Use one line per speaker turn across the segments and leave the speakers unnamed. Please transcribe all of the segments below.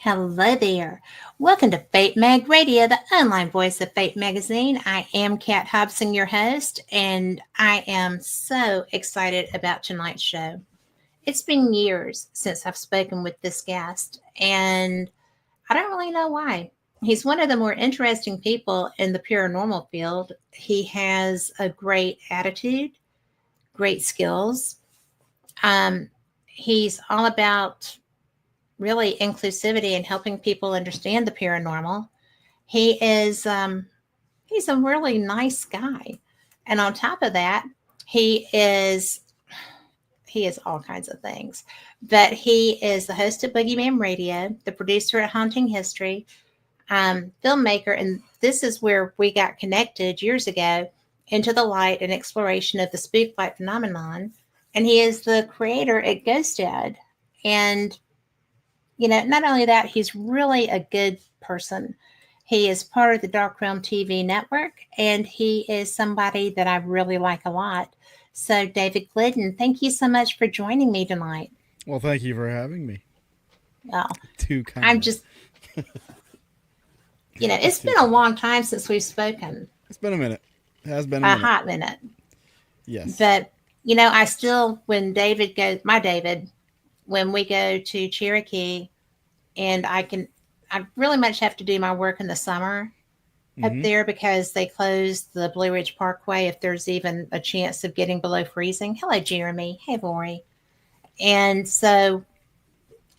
Hello there. Welcome to Fate Mag Radio, the online voice of Fate Magazine. I am Kat Hobson, your host, and I am so excited about tonight's show. It's been years since I've spoken with this guest, and I don't really know why. He's one of the more interesting people in the paranormal field. He has a great attitude, great skills. Um, he's all about really inclusivity and helping people understand the paranormal. He is he's a really nice guy, and on top of that, he is he is all kinds of things. But he is the host of Boogeyman Radio, the producer at Haunting History, filmmaker, and this is where we got connected years ago into the light and exploration of the Spook Light Phenomenon. And he is the creator at Ghost Dad. And not only that, he's really a good person. He is part of the Dark Realm TV network, and he is somebody that I really like a lot. So, David Glidden, thank you so much for joining me tonight.
Well, thank you for having me.
Well,
Too kind.
I'm just, it's been a long time since we've spoken.
It's been a minute. It has been
a hot minute.
Yes.
But, I still, when we go to Cherokee, and I really much have to do my work in the summer up there because they close the Blue Ridge Parkway if there's even a chance of getting below freezing. Hello, Jeremy. Hey, Lori. And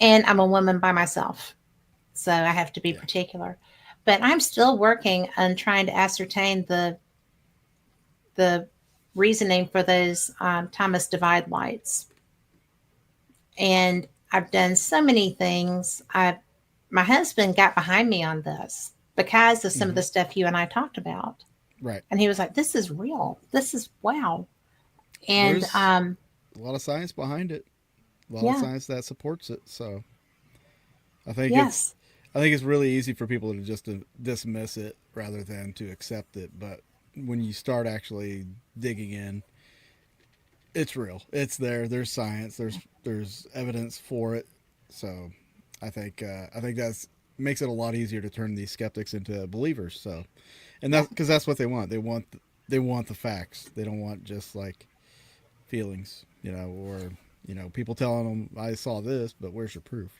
I'm a woman by myself, so I have to be particular. But I'm still working on trying to ascertain the reasoning for those Thomas Divide lights. And I've done so many things. My husband got behind me on this because of some of the stuff you and I talked about.
Right.
And he was like, this is real. This is wow. And
there's a lot of science behind it. A lot of science that supports it. So I think it's really easy for people to just dismiss it rather than to accept it. But when you start actually digging in, it's real. It's there. There's science. There's evidence for it. So I think that's makes it a lot easier to turn these skeptics into believers. So, and that's because that's what they want. They want the facts. They don't want just like feelings, or people telling them I saw this, but where's your proof?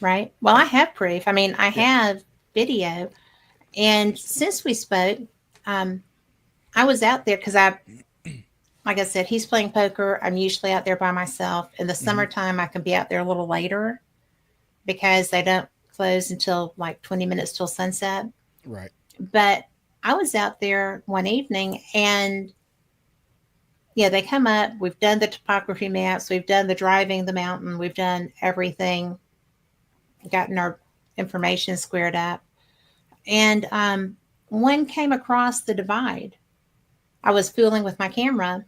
Right. Well, I have proof. I mean, I have video, and since we spoke, I was out there because like I said, he's playing poker. I'm usually out there by myself. In the summertime, I can be out there a little later because they don't close until like 20 minutes till sunset.
Right.
But I was out there one evening and they come up. We've done the topography maps. We've done the driving the mountain. We've done everything, gotten our information squared up. And one came across the divide. I was fooling with my camera,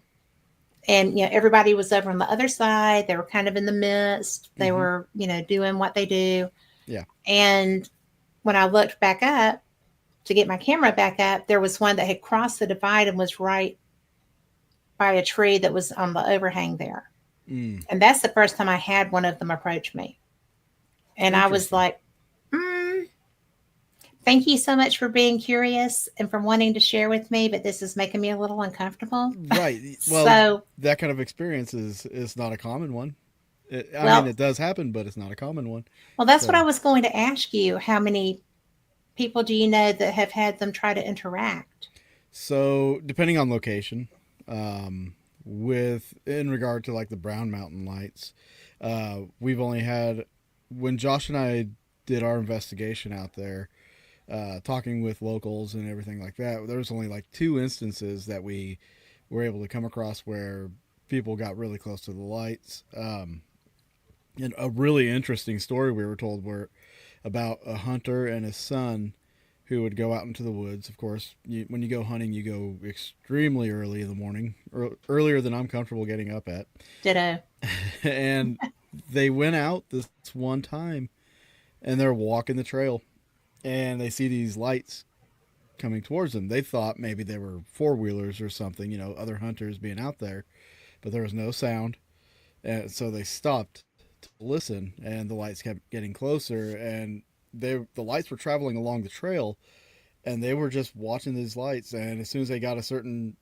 and everybody was over on the other side. They were kind of in the midst. They were doing what they do.
Yeah.
And when I looked back up to get my camera back up, there was one that had crossed the divide and was right by a tree that was on the overhang there. And that's the first time I had one of them approach me. And I was like, thank you so much for being curious and for wanting to share with me, but this is making me a little uncomfortable.
Right. Well, that kind of experience is not a common one. I mean, it does happen, but it's not a common one.
Well, that's what I was going to ask you. How many people do you know that have had them try to interact?
So, depending on location, in regard to like the Brown Mountain lights, we've only had, when Josh and I did our investigation out there, talking with locals and everything like that, there was only like 2 instances that we were able to come across where people got really close to the lights. And a really interesting story we were told were about a hunter and his son who would go out into the woods. Of course, when you go hunting, you go extremely early in the morning, earlier than I'm comfortable getting up at.
Ditto.
And they went out this one time, and they're walking the trail, and they see these lights coming towards them. They thought maybe they were 4-wheelers or something, other hunters being out there, but there was no sound. And so they stopped to listen, and the lights kept getting closer, and the lights were traveling along the trail, and they were just watching these lights, and as soon as they got a certain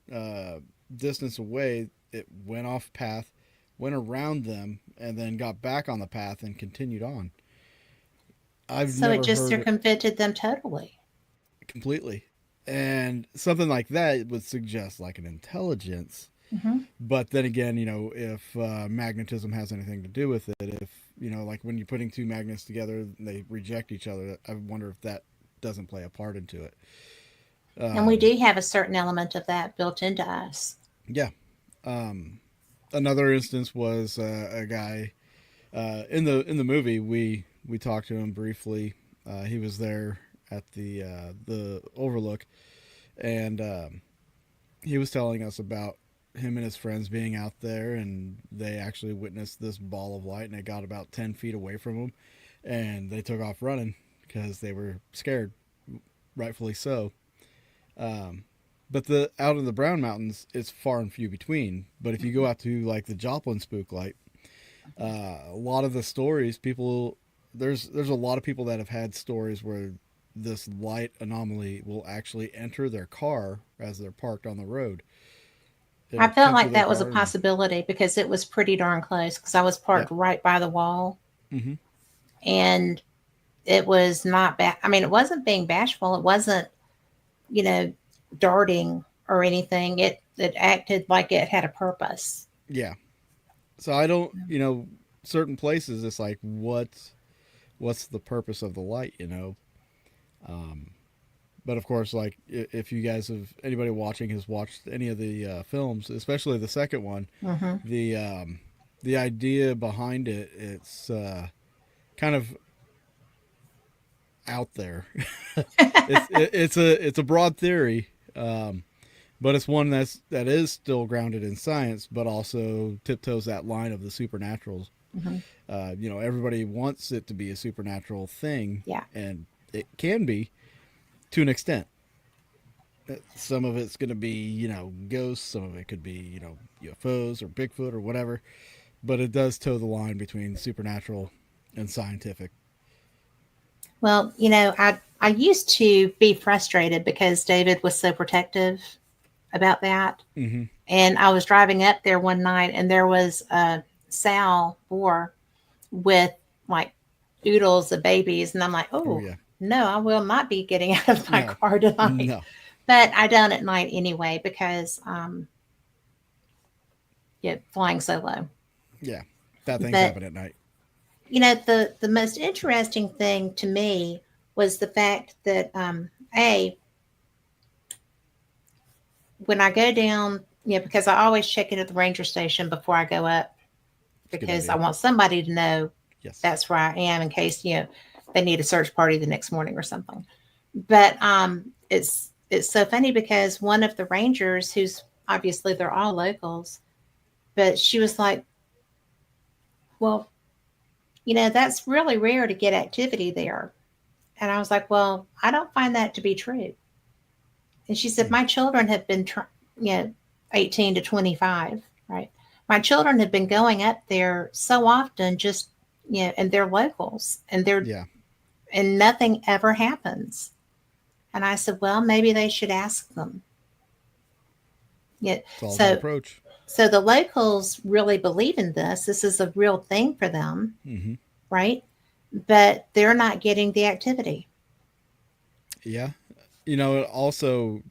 distance away, it went off path, went around them, and then got back on the path and continued on. I've
So it
never
just
heard it
circumvented them totally.
completely. And something like that would suggest like an intelligence.
Hmm.
But then again, if magnetism has anything to do with it, if, like when you're putting two magnets together and they reject each other, I wonder if that doesn't play a part into it.
And we
Um,
do have a certain element of that built into us.
yeah. Um, Another instance was a guy in the movie. We talked to him briefly. He was there at the Overlook, and he was telling us about him and his friends being out there, and they actually witnessed this ball of light, and it got about 10 feet away from them, and they took off running because they were scared, rightfully so. Um, but the out in the Brown Mountains, it's far and few between. But if you go out to like the Joplin Spook Light, a lot of the stories, people there's a lot of people that have had stories where this light anomaly will actually enter their car as they're parked on the road.
I
It'll
felt
come through
like
their
that was a
car and
possibility because it was pretty darn close because I was
yeah.
parked right by the wall
Hmm.
and it was not bad. I mean, it wasn't being bashful. It wasn't, you know, darting or anything. It acted like it had a purpose.
Yeah. So I don't, certain places it's like what's the purpose of the light, Um, but of course, like if you guys have anybody watching has watched any of the films, especially the second one,
Hmm.
the the idea behind it, it's kind of out there. It's a broad theory, but it's one that is still grounded in science, but also tiptoes that line of the supernaturals.
Hmm.
Everybody wants it to be a supernatural thing,
Yeah.
and it can be to an extent. Some of it's going to be, ghosts. Some of it could be, UFOs or Bigfoot or whatever. But it does toe the line between supernatural and scientific.
Well, I used to be frustrated because David was so protective about that.
Mm-hmm.
And I was driving up there one night and there was a sow boar with like oodles of babies. And I'm like,
Oh
oh,
yeah.
no, I will not be getting out of my
No.
car tonight.
No.
But I done at night anyway because yeah, flying solo.
Yeah. Bad things
But
happen at night.
the most interesting thing to me was the fact that a when I go down, because I always check in at the ranger station before I go up
It's a good
because I
idea.
want somebody to know
Yes.
that's where I am in case they need a search party the next morning or something. But it's so funny because one of the rangers, who's obviously they're all locals, but she was like, well, that's really rare to get activity there. And I was like, well, I don't find that to be true. And she said,
Hmm.
my children have been, 18 to 25, right? My children have been going up there so often, just, and they're locals
Yeah.
and nothing ever happens. And I said, well, maybe they should ask them. Yeah.
It's all about
So,
approach.
so the locals really believe in this. This is a real thing for them,
Mm-hmm.
right? But they're not getting the activity.
Yeah. It also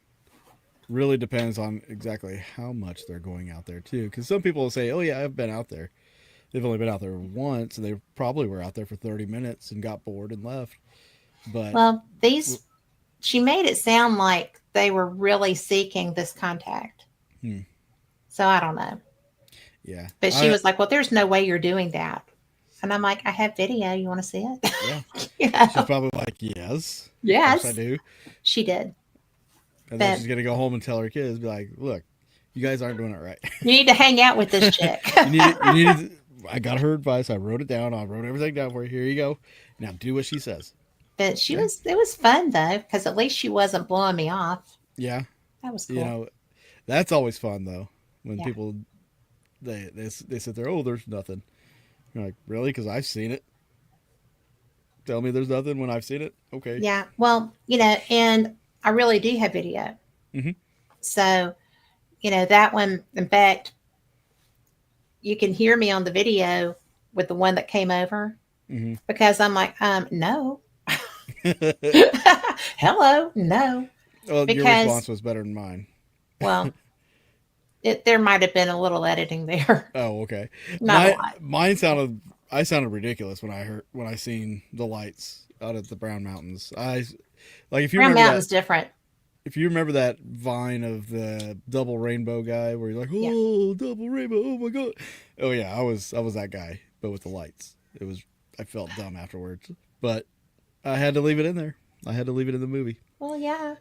really depends on exactly how much they're going out there too. Because some people will say, "Oh yeah, I've been out there." They've only been out there once, and they probably were out there for 30 minutes and got bored and left. But
Well, she made it sound like they were really seeking this contact.
hmm,
So I don't know.
yeah,
But she was like, well, there's no way you're doing that. And I'm like, I have video. You want to see it?
yeah,
you
she's
know?
probably like, "Yes, of course I
Yes,
do."
she did.
And then
But
she's gonna go home and tell her kids, be like, "Look, you guys aren't doing it right.
you need to hang out with this chick.
you need it. You need it." I got her advice. I wrote it down. I wrote everything down for you. Here you go. Now do what she says.
But
Yeah,
it was fun though, because at least she wasn't blowing me off.
yeah.
That was
You
cool.
know, that's always fun though when
Yeah.
people they sit there. Oh, there's nothing. You're like, really? Because I've seen it. Tell me there's nothing when I've seen it. Okay.
Yeah. Well, and I really do have video.
Mm-hmm.
So, that one, in fact, you can hear me on the video with the one that came over
Mm-hmm.
because I'm like, no. Hello, no.
Well, your
Because,
response was better than mine.
well, there might have been a little editing there.
Oh, okay.
Not a lot.
Mine sounded. I sounded ridiculous when I seen the lights out at the Brown Mountains. If you
Brown
remember
Mountain's
that.
different.
If you remember that vine of the double rainbow guy where you're like,
Yeah.
oh, double rainbow, oh my god. Oh yeah, I was that guy, but with the lights. I felt dumb afterwards. But I had to leave it in there. I had to leave it in the movie.
Well, yeah.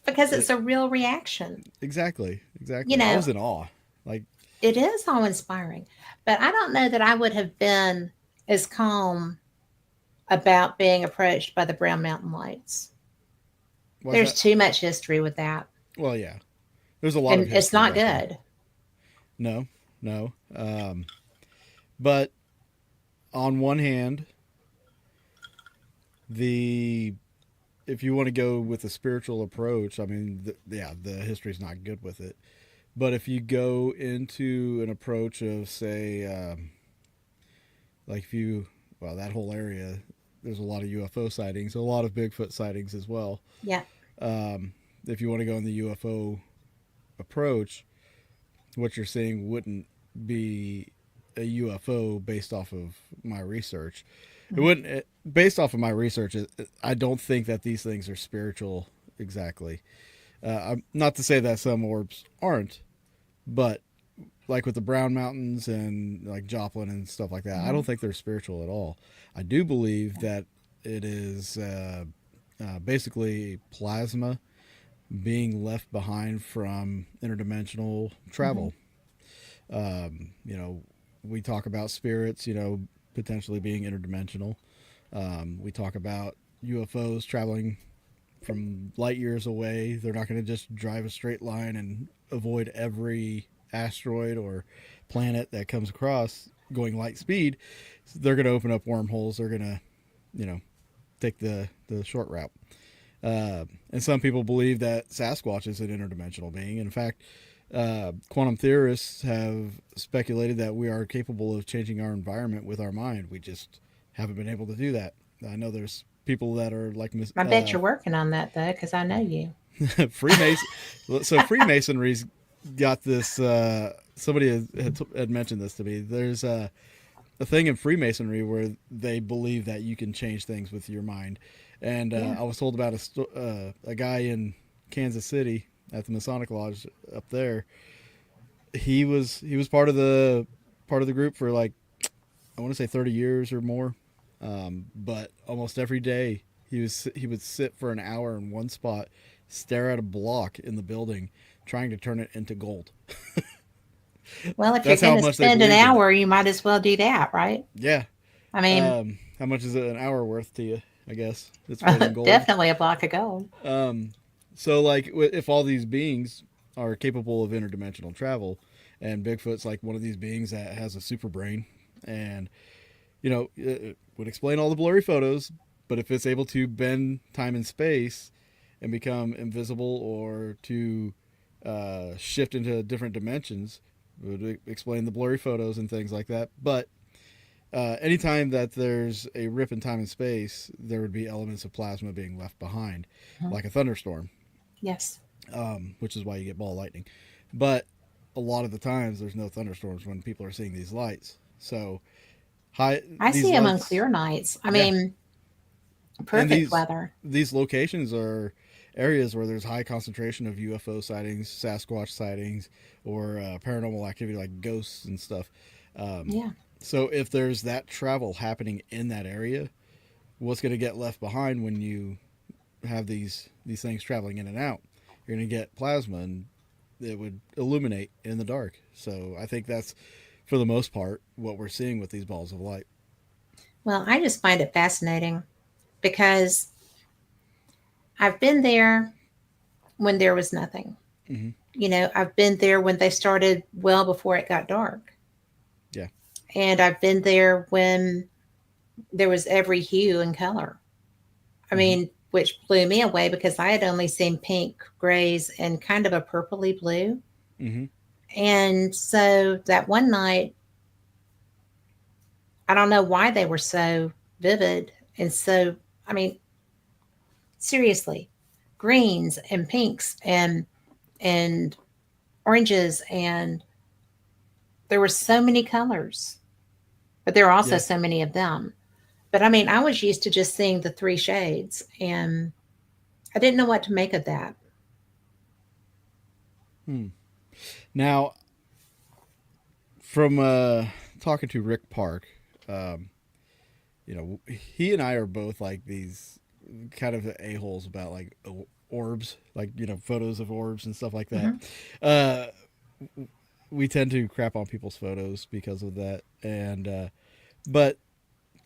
Because it's a real reaction.
Exactly. I was in awe. Like,
it is awe inspiring. But I don't know that I would have been as calm about being approached by the Brown Mountain Lights. There's too much history with that.
Well, yeah. There's a lot of history.
It's not good.
No. But on one hand, if you want to go with a spiritual approach, I mean, the history's not good with it. But if you go into an approach of, say, that whole area, there's a lot of UFO sightings, a lot of Bigfoot sightings as well.
Yeah.
If you want to go in the UFO approach, what you're saying wouldn't be a UFO based off of my research. It wouldn't. Based off of my research, I don't think that these things are spiritual exactly. Not to say that some orbs aren't, but like with the Brown Mountains and like Joplin and stuff like that, I don't think they're spiritual at all. I do believe that it is basically plasma being left behind from interdimensional travel. We talk about spirits, potentially being interdimensional. We talk about UFOs traveling from light years away. They're not going to just drive a straight line and avoid every asteroid or planet that comes across going light speed. They're going to open up wormholes. They're going to, take the short route. And some people believe that Sasquatch is an interdimensional being. In fact, quantum theorists have speculated that we are capable of changing our environment with our mind. We just haven't been able to do that. I know there's people that are like...
I bet you're working on that, though, because I know you.
Freemasonry's got this... somebody had mentioned this to me. There's a thing in Freemasonry where they believe that you can change things with your mind. And I was told about a guy in Kansas City at the Masonic Lodge up there. He was part of the group for like, I want to say 30 years or more. But almost every day he would sit for an hour in one spot, stare at a block in the building, trying to turn it into gold.
Well, if you're going to spend an hour, you might as well do that, right?
Yeah.
I mean,
how much is an hour worth to you? I guess it's weight in gold.
Definitely a block of gold.
So like, if all these beings are capable of interdimensional travel, and Bigfoot's like one of these beings that has a super brain, and it would explain all the blurry photos, but if it's able to bend time and space and become invisible or to shift into different dimensions, it would explain the blurry photos and things like that. But anytime that there's a rip in time and space, there would be elements of plasma being left behind, like a thunderstorm.
Yes.
Which is why you get ball lightning. But a lot of the times there's no thunderstorms when people are seeing these lights. So
I see them on clear nights. I mean, perfect weather.
These locations are areas where there's high concentration of UFO sightings, Sasquatch sightings, or paranormal activity like ghosts and stuff.
Yeah.
So if there's that travel happening in that area, what's going to get left behind when you have these things traveling in and out? You're going to get plasma, and it would illuminate in the dark. So I think that's, for the most part, what we're seeing with these balls of light.
Well, I just find it fascinating because I've been there when there was nothing.
Mm-hmm.
I've been there when they started well before it got dark.
Yeah.
And I've been there when there was every hue and color. I
Mm-hmm.
mean, which blew me away because I had only seen pink, grays, and kind of a purpley blue.
Mm-hmm.
And so that one night, I don't know why they were so vivid. And so, I mean, seriously, greens and pinks and oranges, and there were so many colors, but there were also
Yeah.
so many of them. But I mean, I was used to just seeing the three shades, and I didn't know what to make of that.
Hmm. Now, from talking to Rick Park, um, he and I are both like these kind of a-holes about like orbs, like, photos of orbs and stuff like that.
Hmm.
Uh, we tend to crap on people's photos because of that. And, but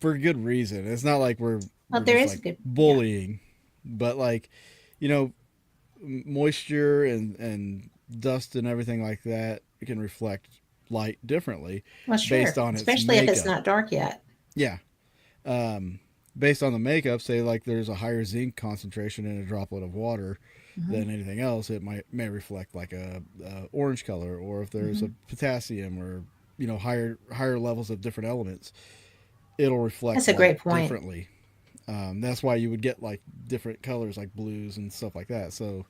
for good reason. It's not like
Well,
we're
there
just
is a
like
good, yeah.
bullying, but like, you know, moisture and dust and everything like that can reflect light differently
Well,
based
sure,
on its
especially if it's
makeup.
not dark yet.
Yeah. Um, Based on the makeup, say like there's a higher zinc concentration in a droplet of water
Hmm.
than anything else, it may reflect like a orange color, or if there's
Hmm.
a potassium or higher levels of different elements, it'll reflect
That's a
light
great point.
differently. That's why you would get like different colors like blues and stuff like that. So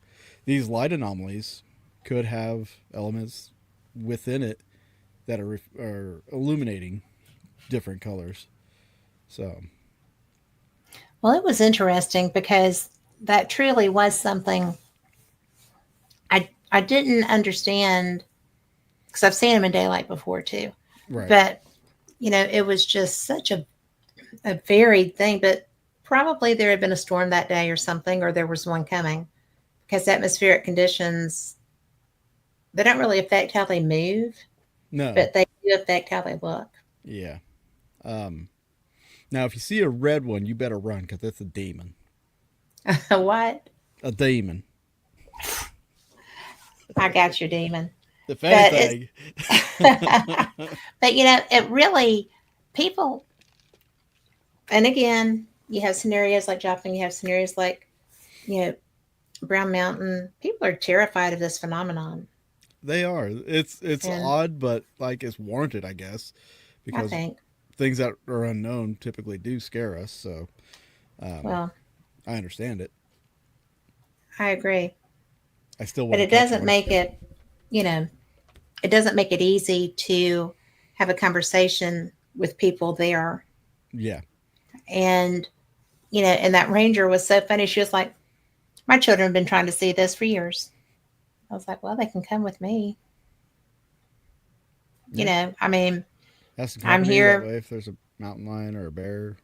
these light anomalies could have elements within it that are illuminating different colors. So
Well, it was interesting because that truly was something I didn't understand because I've seen them in daylight before too.
right,
But it was just such a varied thing. But probably there had been a storm that day or something, or there was one coming because atmospheric conditions, they don't really affect how they move,
no,
but they do affect how they look.
yeah. Um, Now if you see a red one, you better run because it's a demon.
What?
A demon,
I got your demon.
if
But it's,
anything.
but it really, people, and again, you have scenarios like Joplin, you have scenarios like, you know, Brown Mountain. People are terrified of this phenomenon.
They are. It's
And
odd, but like it's warranted, I guess,
I
because
think,
things that are unknown typically do scare us. So um,
well,
I understand it.
I agree.
I still
But
wouldn't
it
touch
doesn't
one.
make it, you know, it doesn't make it easy to have a conversation with people there.
Yeah.
And, and that ranger was so funny. She was like, my children have been trying to see this for years. I was like, well, they can come with me.
Yeah.
I mean,
Have some
I'm
company. That
here.
way, if there's a mountain lion or a bear,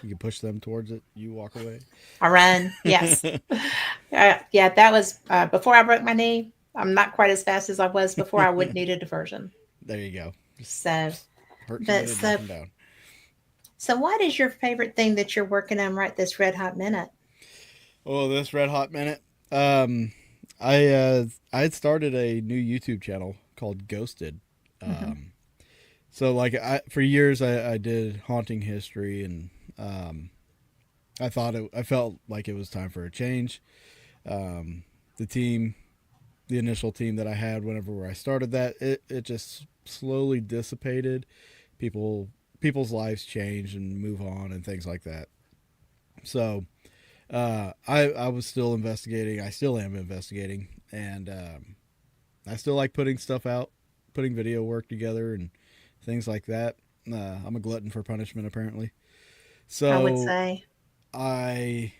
you can push them towards it. You walk away.
I run. Yes. Yeah, that was before I broke my knee. I'm not quite as fast as I was before. I would need a diversion.
There you go. Just
So,
hurt
but
somebody and knock
so,
them down.
so what is your favorite thing that you're working on right this red hot minute?
Oh, this red hot minute. Um, I had started a new YouTube channel called Ghosted.
Hmm.
Um, so like for years I did haunting history, and I felt like it was time for a change. Um, the team, the initial team that I had whenever I started that, it just slowly dissipated. People people's lives change and move on and things like that. So I was still investigating. I still am investigating, and I still like putting stuff out, putting video work together, and things like that. I'm a glutton for punishment, apparently.
I would
So
say.
I,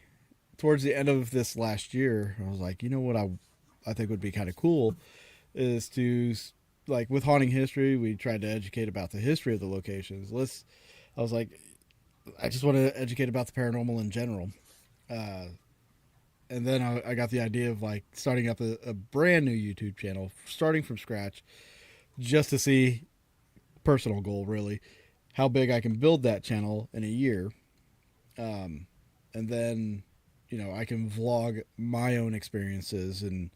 towards the end of this last year, I was like, you know what I think would be kind of cool is to, like, with haunting history, we tried to educate about the history of the locations. I was like, I just want to educate about the paranormal in general. Uh, and then I got the idea of like starting up a brand new YouTube channel, starting from scratch, just to see, personal goal really, how big I can build that channel in a year. Um, and then, I can vlog my own experiences and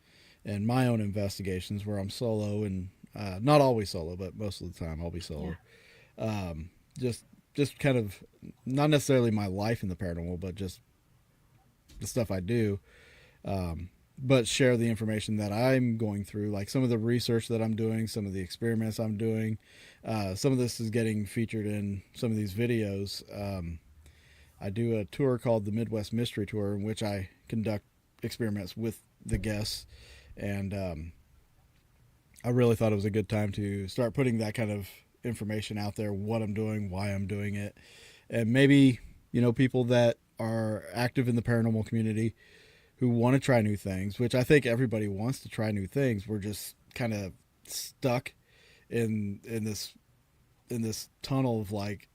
my own investigations where I'm solo, and not always solo, but most of the time I'll be
Yeah.
solo. Just kind of not necessarily my life in the paranormal, but just the stuff I do. But share the information that I'm going through, like some of the research that I'm doing, some of the experiments I'm doing. Some of this is getting featured in some of these videos. I do a tour called the Midwest Mystery Tour, in which I conduct experiments with the guests. And I really thought it was a good time to start putting that kind of information out there, what I'm doing, why I'm doing it. And maybe, people that are active in the paranormal community who want to try new things, which I think everybody wants to try new things. We're just kind of stuck in this tunnel of like,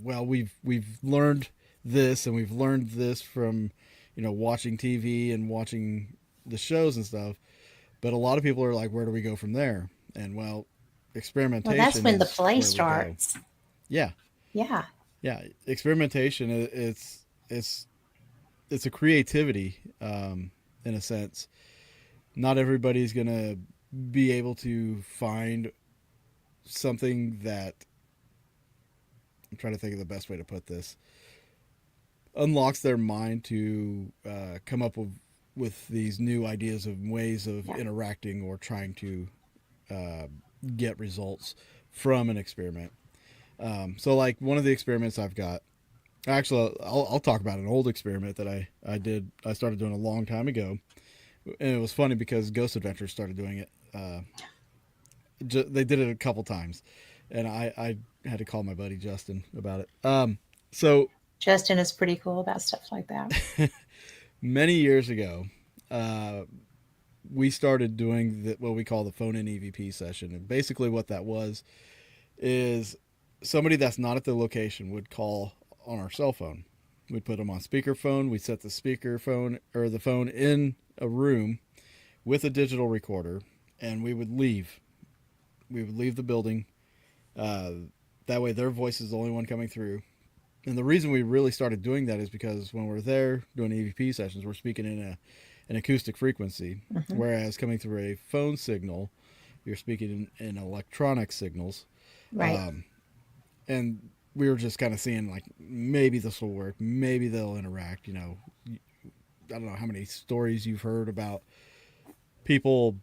well, we've learned this and we've learned this from, watching TV and watching the shows and stuff. But a lot of people are like, where do we go from there? And well, experimentation.
Well, that's when the play starts.
Yeah.
Yeah.
Yeah. Experimentation. It's a creativity, in a sense. Not everybody's going to be able to find something that, I'm trying to think of the best way to put this, unlocks their mind to come up with these new ideas of ways of interacting or trying to get results from an experiment. So like one of the experiments I've got, actually, I'll talk about an old experiment that I started doing a long time ago. And it was funny because Ghost Adventures started doing it. They did it a couple times. And I had to call my buddy Justin about it. So
Justin is pretty cool about stuff like that.
Many years ago, we started doing what we call the phone-in EVP session. And basically what that was is somebody that's not at the location would call on our cell phone. We'd put them on speakerphone. We'd set the speakerphone or the phone in a room with a digital recorder, and we would leave. We would leave the building. That way their voice is the only one coming through. And the reason we really started doing that is because when we're there doing EVP sessions, we're speaking in an acoustic frequency, whereas coming through a phone signal, you're speaking in electronic signals.
Right.
And we were just kind of seeing like, maybe this will work. Maybe they'll interact. I don't know how many stories you've heard about people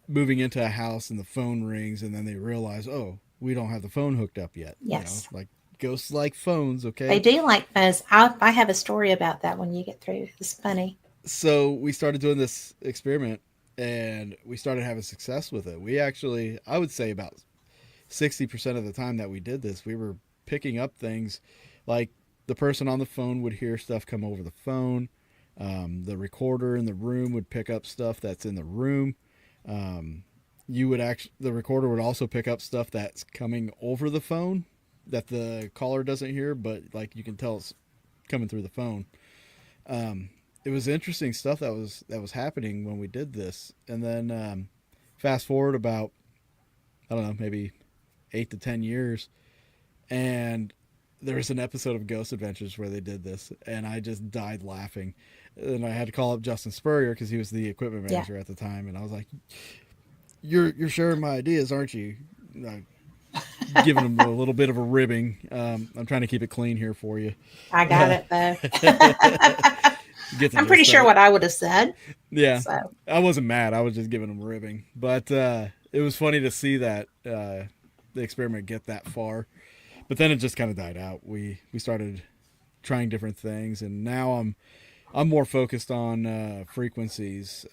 moving into a house and the phone rings and then they realize, oh, we don't have the phone hooked up yet.
Yes.
Like ghosts like phones. Okay.
They do like phones. I have a story about that when you get through. It's funny.
So we started doing this experiment and we started having success with it. We actually, I would say about 60% of the time that we did this, we were picking up things like the person on the phone would hear stuff come over the phone. The recorder in the room would pick up stuff that's in the room. The recorder would also pick up stuff that's coming over the phone that the caller doesn't hear, but like you can tell it's coming through the phone. It was interesting stuff that was happening when we did this. And then fast forward about, I don't know, maybe 8 to 10 years, and there was an episode of Ghost Adventures where they did this, and I just died laughing. And I had to call up Justin Spurrier because he was the equipment manager at the time, and I was like, "You're sharing my ideas, aren't you?" Giving him a little bit of a ribbing. I'm trying to keep it clean here for you.
I got it though. I'm pretty sure what I would have said.
Yeah, so. I wasn't mad. I was just giving him a ribbing, but it was funny to see that the experiment get that far. But then it just kind of died out. We started trying different things, and now I'm more focused on frequencies.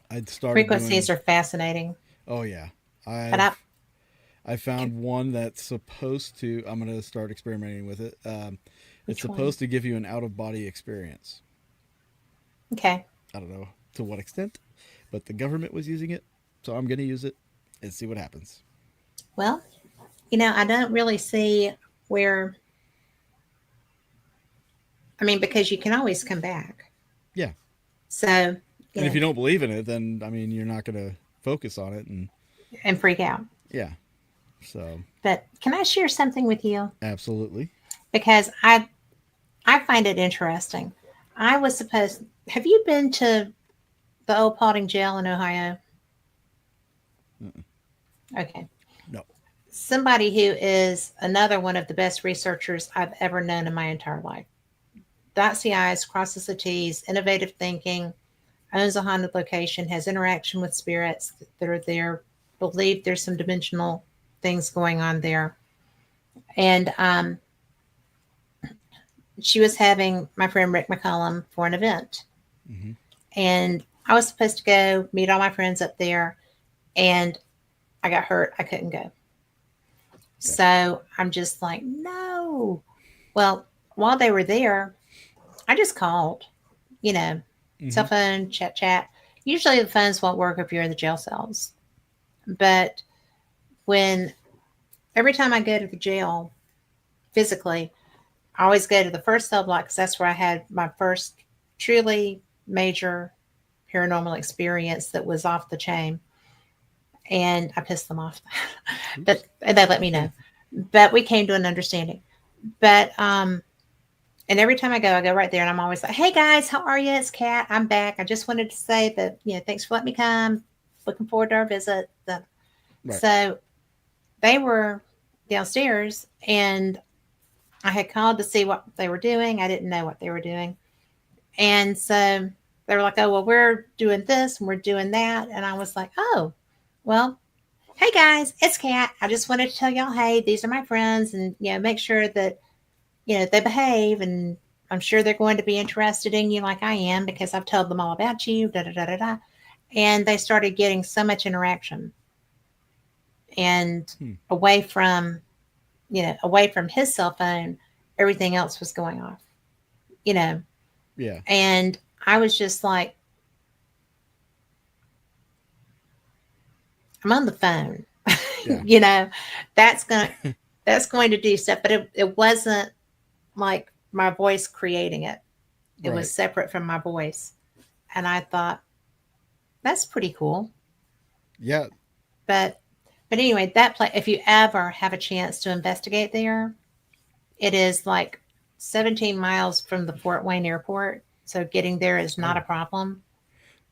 Frequencies are fascinating.
Oh yeah, I found one that's supposed to. I'm going to start experimenting with it. It's supposed to give you an out of body experience.
Okay.
I don't know to what extent, but the government was using it, so I'm going to use it and see what happens.
Well, I don't really see where. I mean, because you can always come back.
Yeah.
So.
And if you don't believe in it, then I mean, you're not going to focus on it
and freak out.
Yeah. So.
But can I share something with you?
Absolutely.
Because I find it interesting. I was supposed. Have you been to the old Paulding Jail in Ohio?
Mm-mm.
Okay.
No.
somebody who is another one of the best researchers I've ever known in my entire life. Dots the I's, crosses the T's, innovative thinking, owns a haunted location, has interaction with spirits that are there, believe there's some dimensional things going on there. And she was having my friend Rick McCollum for an event.
Hmm.
And I was supposed to go meet all my friends up there. And I got hurt. I couldn't go.
Okay.
So I'm just like, no. Well, while they were there, I just called, you know,
Hmm.
cell phone, chat. Usually the phones won't work if you're in the jail cells. But when every time I go to the jail physically, I always go to the first cell block because that's where I had my first truly major paranormal experience that was off the chain. And I pissed them off. But
Oops.
they let me know. But we came to an understanding. But and every time I go right there, and I'm always like, "Hey guys, how are you? It's Kat. I'm back. I just wanted to say that thanks for letting me come. Looking forward to our visit."
Right.
So they were downstairs, and I had called to see what they were doing. I didn't know what they were doing, and so they were like, "Oh, well, we're doing this and we're doing that," and I was like, "Oh, well." Hey guys, it's Kat. I just wanted to tell y'all, hey, these are my friends, and make sure that they behave, and I'm sure they're going to be interested in you like I am because I've told them all about you. Da da da da da. And they started getting so much interaction, and
Hmm.
away from away from his cell phone, everything else was going off. You know,
Yeah.
and I was just like, I'm on the phone.
Yeah.
you know, that's gonna that's going to do stuff, but it wasn't like my voice creating it. It was
Right.
separate from my voice. And I thought, that's pretty cool.
Yeah.
But anyway, that place, if you ever have a chance to investigate there, it is like 17 miles from the Fort Wayne airport. So getting there is not a
Oh,
problem.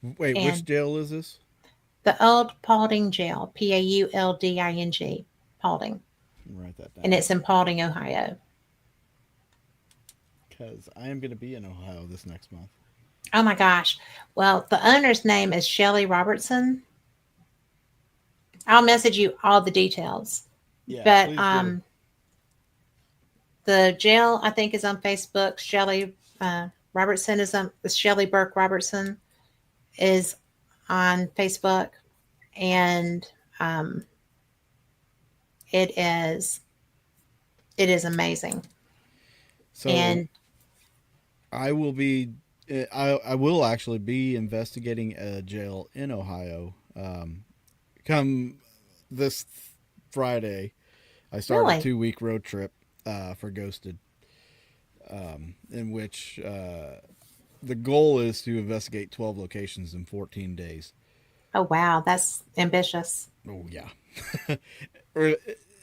wait. Which
And
jail is this?
the old Paulding Jail, Paulding, Paulding,
Write that
and
down
it's in Paulding, Ohio.
because I am going to be in Ohio this next month.
Oh my gosh. Well, the owner's name is Shelly Robertson. I'll message you all the details.
Yeah.
But
Please do.
the jail, I think, is on Facebook. Shelly Robertson is on. Shelly Burke Robertson is on Facebook, and um, it is amazing.
So
And
I will be. I will actually be investigating a jail in Ohio. Come this Friday, I start a
really,
2 week road trip for Ghosted, in which the goal is to investigate 12 locations in 14 days.
oh wow, that's ambitious.
Oh yeah. Or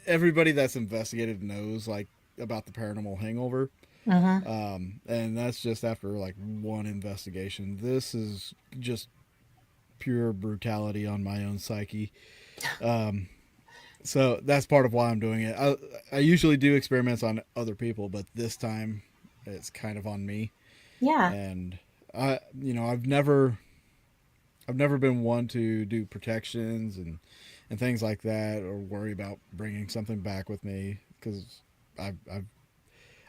everybody that's investigated knows like about the paranormal hangover.
Hmm.
And that's just after like one investigation. This is just pure brutality on my own psyche. Um, so that's part of why I'm doing it. I usually do experiments on other people, but this time it's kind of on me.
Yeah.
And I've never been one to do protections and things like that, or worry about bringing something back with me because I've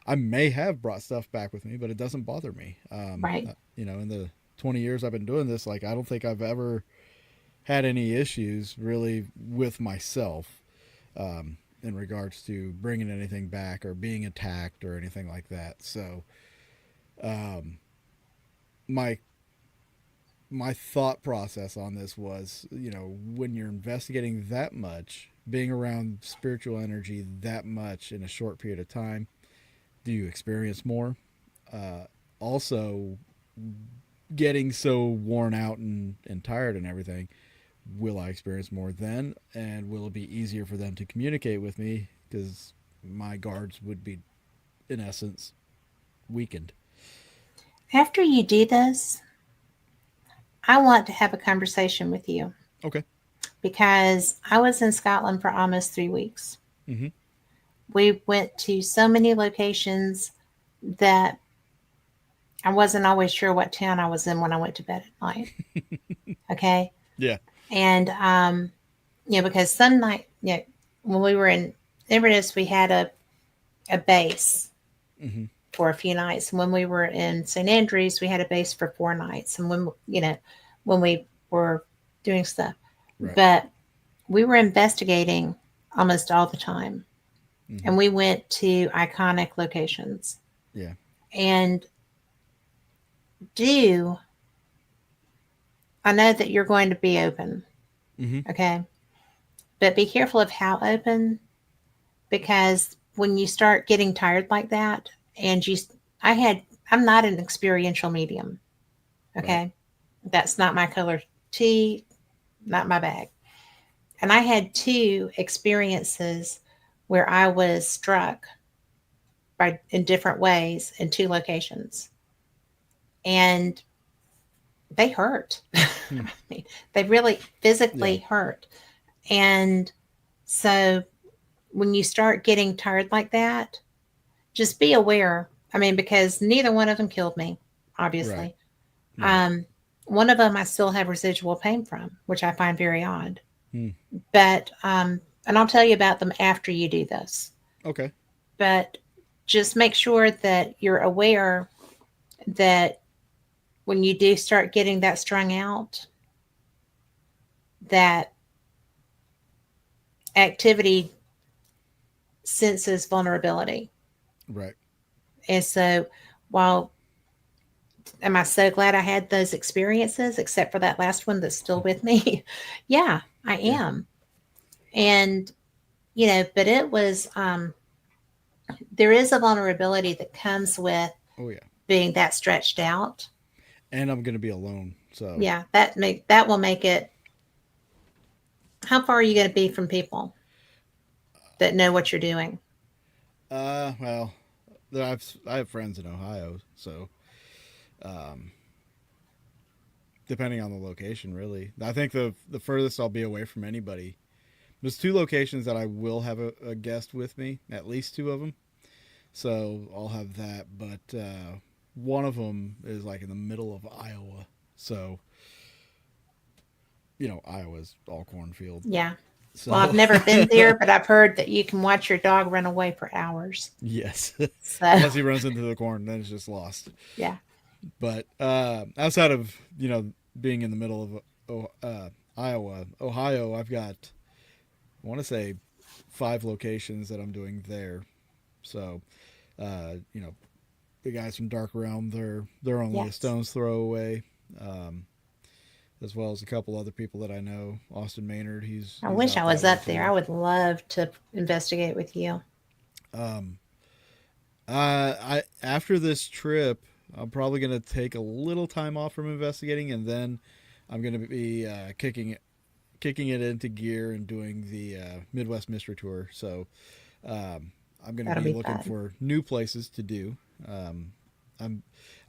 I may have brought stuff back with me, but it doesn't bother me.
Right.
In the 20 years I've been doing this, like I don't think I've ever had any issues really with myself, in regards to bringing anything back or being attacked or anything like that. So, um, my my thought process on this was, when you're investigating that much, being around spiritual energy that much in a short period of time, do you experience more? Also, getting so worn out and tired and everything, will I experience more then? And will it be easier for them to communicate with me? Because my guards would be, in essence, weakened.
After you do this, I want to have a conversation with you.
Okay.
because I was in Scotland for almost 3 weeks.
Mm-hmm.
We went to so many locations that I wasn't always sure what town I was in when I went to bed at night. Okay.
Yeah.
And, because some night, when we were in Inverness, we had a base
Mm-hmm.
for a few nights. And when we were in St. Andrews, we had a base for 4 nights. And when we were doing stuff,
Right.
but we were investigating almost all the time.
Mm-hmm.
And we went to iconic locations.
Yeah.
And I know that you're going to be open.
Mm-hmm.
Okay. But be careful of how open, because when you start getting tired like that, and I'm not an experiential medium. Okay.
Right.
That's not my color tea, not my bag. And I had 2 experiences where I was struck in different ways in 2 locations. And they hurt.
Hmm.
I mean, they really physically hurt. And so when you start getting tired like that, just be aware. I mean, because neither one of them killed me, obviously.
Right.
One of them I still have residual pain from, which I find very odd.
Hmm.
But, and I'll tell you about them after you do this.
Okay.
But just make sure that you're aware that when you do start getting that strung out, that activity senses vulnerability.
Right.
And so am I so glad I had those experiences, except for that last one that's still with me? Yeah, I am. And, but it was, there is a vulnerability that comes with
Oh yeah.
being that stretched out.
And I'm gonna be alone, so
Yeah, that will make it. How far are you going to be from people that know what you're doing?
well, I have friends in Ohio, so um, depending on the location, really, I think the furthest I'll be away from anybody. There's 2 locations that I will have a guest with me, at least 2 of them. So I'll have that, but one of them is like in the middle of Iowa, so Iowa's all cornfield.
Yeah.
So
Well, I've never been there, but I've heard that you can watch your dog run away for hours.
yes,
So
unless he runs into the corn, then it's just lost.
yeah.
But outside of being in the middle of Iowa, Ohio, I've got, I want to say, 5 locations that I'm doing there. So the guys from Dark Realm, they're only a stone's throw away. As well as a couple other people that I know. Austin Maynard, he's
I wish I
out
was
that way
up there.
too.
I would love to investigate with you.
I after this trip, I'm probably gonna take a little time off from investigating, and then I'm gonna be kicking it into gear and doing the Midwest Mystery Tour. So I'm gonna
That'll
be
be
looking
fun.
for new places to do. I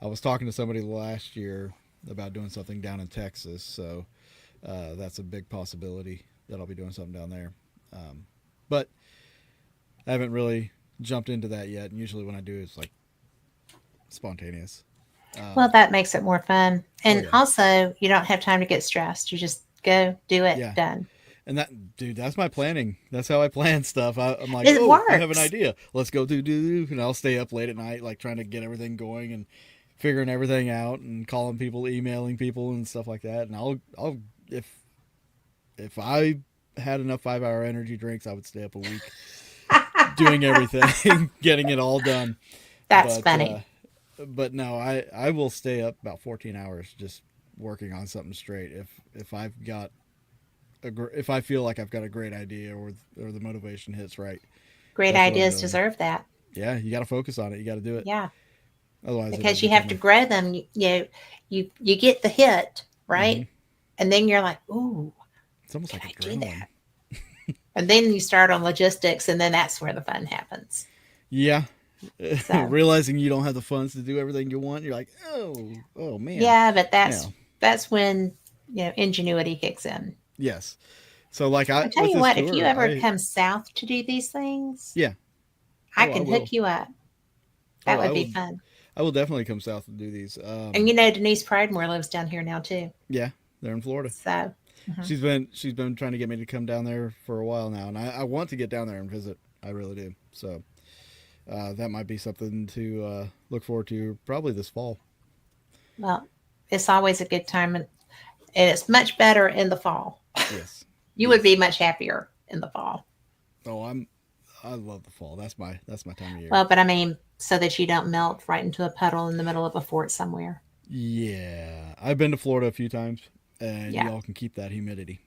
was talking to somebody last year about doing something down in Texas, so that's a big possibility that I'll be doing something down there. But I haven't really jumped into that yet, and usually when I do, it's like spontaneous.
Well, that makes it more fun. And
yeah.
also, you don't have time to get stressed. You just go, do it,
Yeah.
done.
And that's my planning. That's how I plan stuff. I'm like,
It
I have an
works.
idea. Let's go do, and I'll stay up late at night, like trying to get everything going and figuring everything out and calling people, emailing people, and stuff like that. And I'll if I had enough 5-hour energy drinks, I would stay up a week doing everything, getting it all done.
That's funny.
But no, I will stay up about 14 hours just working on something straight. If I've got if I feel like I've got a great idea or the motivation hits right,
Great
that's what I'm
ideas
doing.
deserve that.
Yeah, you got to focus on it. You got to do it.
Yeah.
Otherwise,
Because you have to grow them. You get the hit, right?
Mm-hmm.
And then you're like, ooh,
it's almost
can
like
I do
adrenaline.
that? And then you start on logistics, and then that's where the fun happens.
Yeah.
So.
Realizing you don't have the funds to do everything you want, you're like, oh man.
Yeah, but that's when ingenuity kicks in.
Yes. So like
I tell
with
you
this
what, if you
tour,
ever come south to do these things,
yeah.
I
I
can
will.
hook you up. That
Oh,
would be fun.
I will definitely come south to do these.
And you know, Denise Pridemore lives down here now too.
Yeah, they're in Florida.
So, mhm.
She's been trying to get me to come down there for a while now, and I want to get down there and visit. I really do. So that might be something to look forward to probably this fall.
Well, it's always a good time, and it's much better in the fall.
Yes,
You would
yes.
be much happier in the fall.
Oh, I love the fall. That's my time of year.
Well, but I mean, so that you don't melt right into a puddle in the middle of a fort somewhere.
Yeah, I've been to Florida a few times, and
Yeah.
y'all can keep that humidity.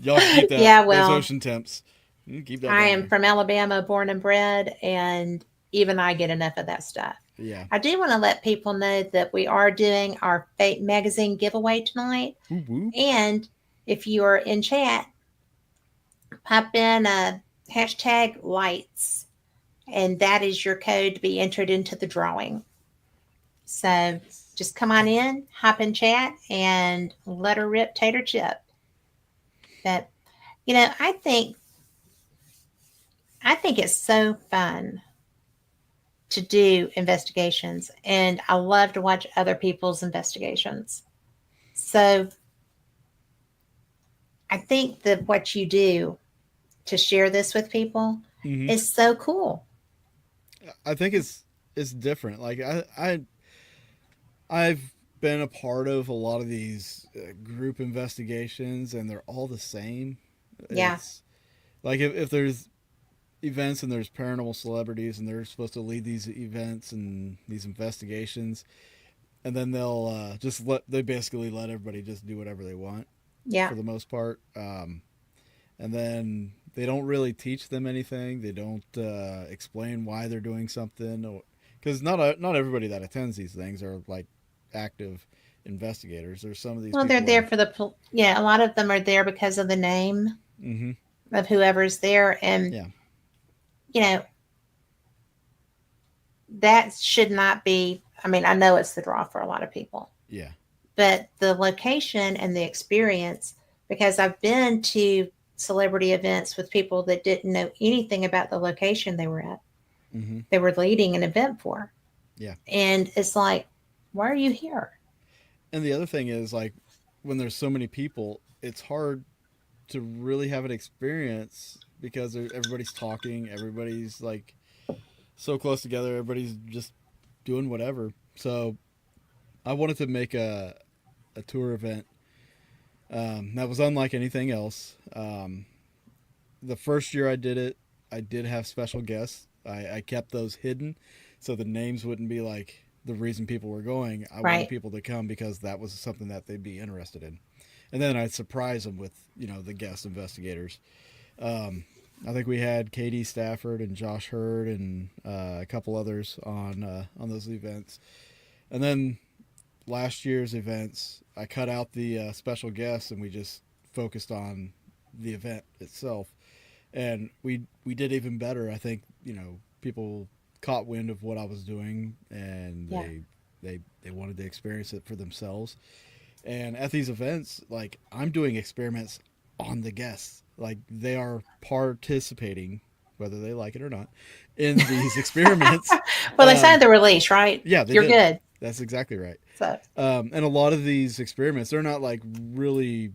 Y'all can keep that
Yeah,
those
well,
ocean temps. You can keep that
I
down
am
there.
from Alabama, born and bred, and even I get enough of that stuff.
Yeah.
I do want to let people know that we are doing our Fate magazine giveaway tonight.
Whoop whoop.
And if you are in chat, pop in a hashtag lights, and that is your code to be entered into the drawing. So just come on in, hop in chat, and let her rip tater chip. But I think it's so fun to do investigations, and I love to watch other people's investigations. So I think that what you do to share this with people
Hmm.
is so cool.
I think it's different. Like I've been a part of a lot of these group investigations, and they're all the same.
Yeah,
It's like if there's events and there's paranormal celebrities and they're supposed to lead these events and these investigations, and then they'll they basically let everybody just do whatever they want
yeah,
for the most part. And then they don't really teach them anything. They don't explain why they're doing something, because not everybody that attends these things are like active investigators. There's some of these
well, they're
people
there
are.
for yeah, a lot of them are there because of the name
Mm-hmm.
of whoever's there. And
Yeah,
you know that should not be, I mean, I know it's the draw for a lot of people,
yeah.
but the location and the experience, because I've been to celebrity events with people that didn't know anything about the location they were at,
Mm-hmm.
they were leading an event for.
Yeah.
And it's like, why are you here?
And the other thing is, like, when there's so many people, it's hard to really have an experience because everybody's talking, everybody's like so close together, everybody's just doing whatever. So I wanted to make a tour event that was unlike anything else. The first year I did it, I did have special guests. I kept those hidden so the names wouldn't be like the reason people were going. I wanted
Right.
people to come because that was something that they'd be interested in. And then I'd surprise them with, the guest investigators. I think we had Katie Stafford and Josh Hurd and a couple others on those events. And then last year's events, I cut out the special guests and we just focused on the event itself. And we did even better. I think people caught wind of what I was doing, and
Yeah.
they wanted to experience it for themselves. And at these events, like, I'm doing experiments on the guests, like they are participating, whether they like it or not, in these experiments.
Well, they signed the release, right?
Yeah, they
You're
did.
good.
That's exactly right.
So,
And a lot of these experiments, they're not like really,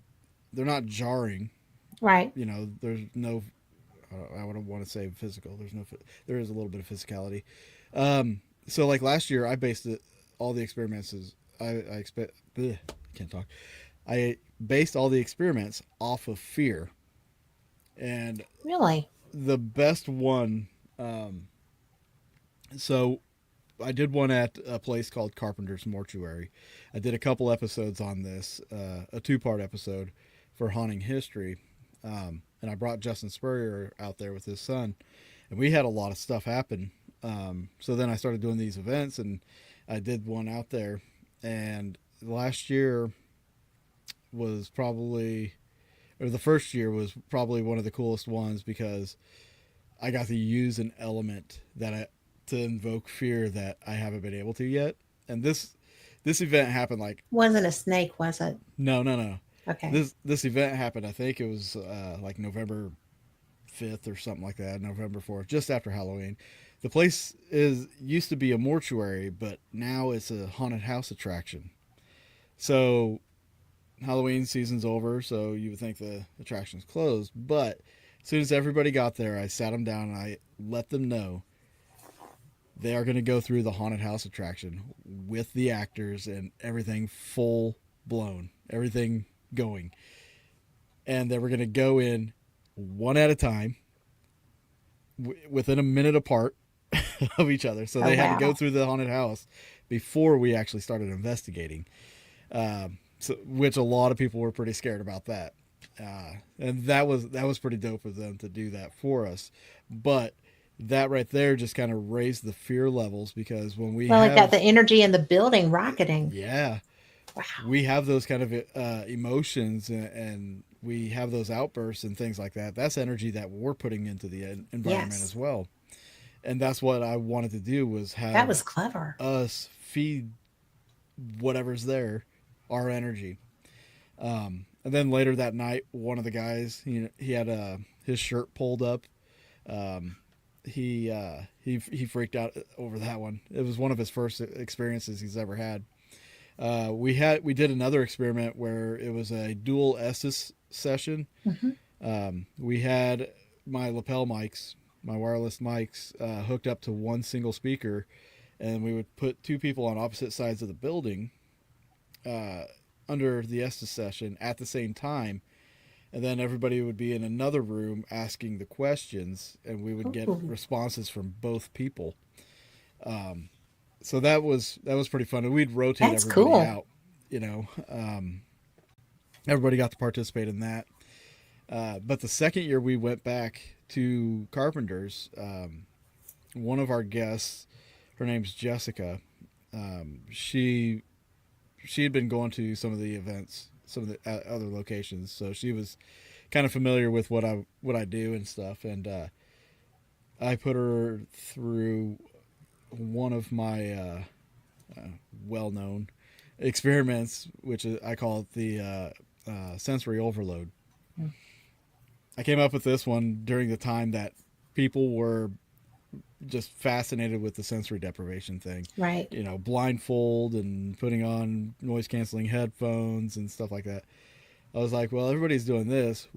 they're not jarring.
right.
There's no, I would want to say physical. There is a little bit of physicality. So like last year, I based all the experiments I expect. Can't talk. I based all the experiments off of fear, and
Really?
the best one. So I did one at a place called Carpenter's Mortuary. I did a couple episodes on this, a two-part episode for Haunting History, and I brought Justin Spurrier out there with his son, and we had a lot of stuff happen. So then I started doing these events, and I did one out there, and last year was probably, or the first year was probably one of the coolest ones because I got to use an element to invoke fear that I haven't been able to yet. And this event happened like,
Wasn't a snake, was it?
no.
Okay.
This event happened, I think it was like November 5th or something like that, November 4th, just after Halloween. The place is used to be a mortuary, but now it's a haunted house attraction. So Halloween season's over, so you would think the attraction's closed. But as soon as everybody got there, I sat them down and I let them know they are going to go through the haunted house attraction with the actors and everything full blown, everything going. And they were going to go in one at a time, within a minute apart of each other. So
Oh,
they had to go
wow.
through the haunted house before we actually started investigating. Which a lot of people were pretty scared about that. And that was pretty dope of them to do that for us. But that right there just kind of raised the fear levels, because when we
Well, it got
have,
the energy in the building rocketing.
yeah,
Wow.
we have those kind of emotions, and we have those outbursts and things like that. That's energy that we're putting into the environment
Yes.
as well. And that's what I wanted to do, was
That
have
was clever.
us feed whatever's there our energy. And then later that night, one of the guys, he had his shirt pulled up. Um, he freaked out over that one. It was one of his first experiences he's ever had. We did another experiment where it was a dual Estes session.
Hmm.
We had my lapel mics, my wireless mics, hooked up to one single speaker, and we would put two people on opposite sides of the building under the Estes session at the same time, and then everybody would be in another room asking the questions, and we would get
Ooh,
responses from both people. So that was pretty fun, and we'd rotate
that's
everybody
cool.
out. You know, everybody got to participate in that. But the second year we went back to Carpenter's, one of our guests, her name's Jessica. She had been going to some of the events, some of the other locations, so she was kind of familiar with what I do and stuff. And I put her through one of my well-known experiments, which I call it the sensory overload.
Mm.
I came up with this one during the time that people were just fascinated with the sensory deprivation thing.
Right.
Blindfold and putting on noise canceling headphones and stuff like that. I was like, well, everybody's doing this.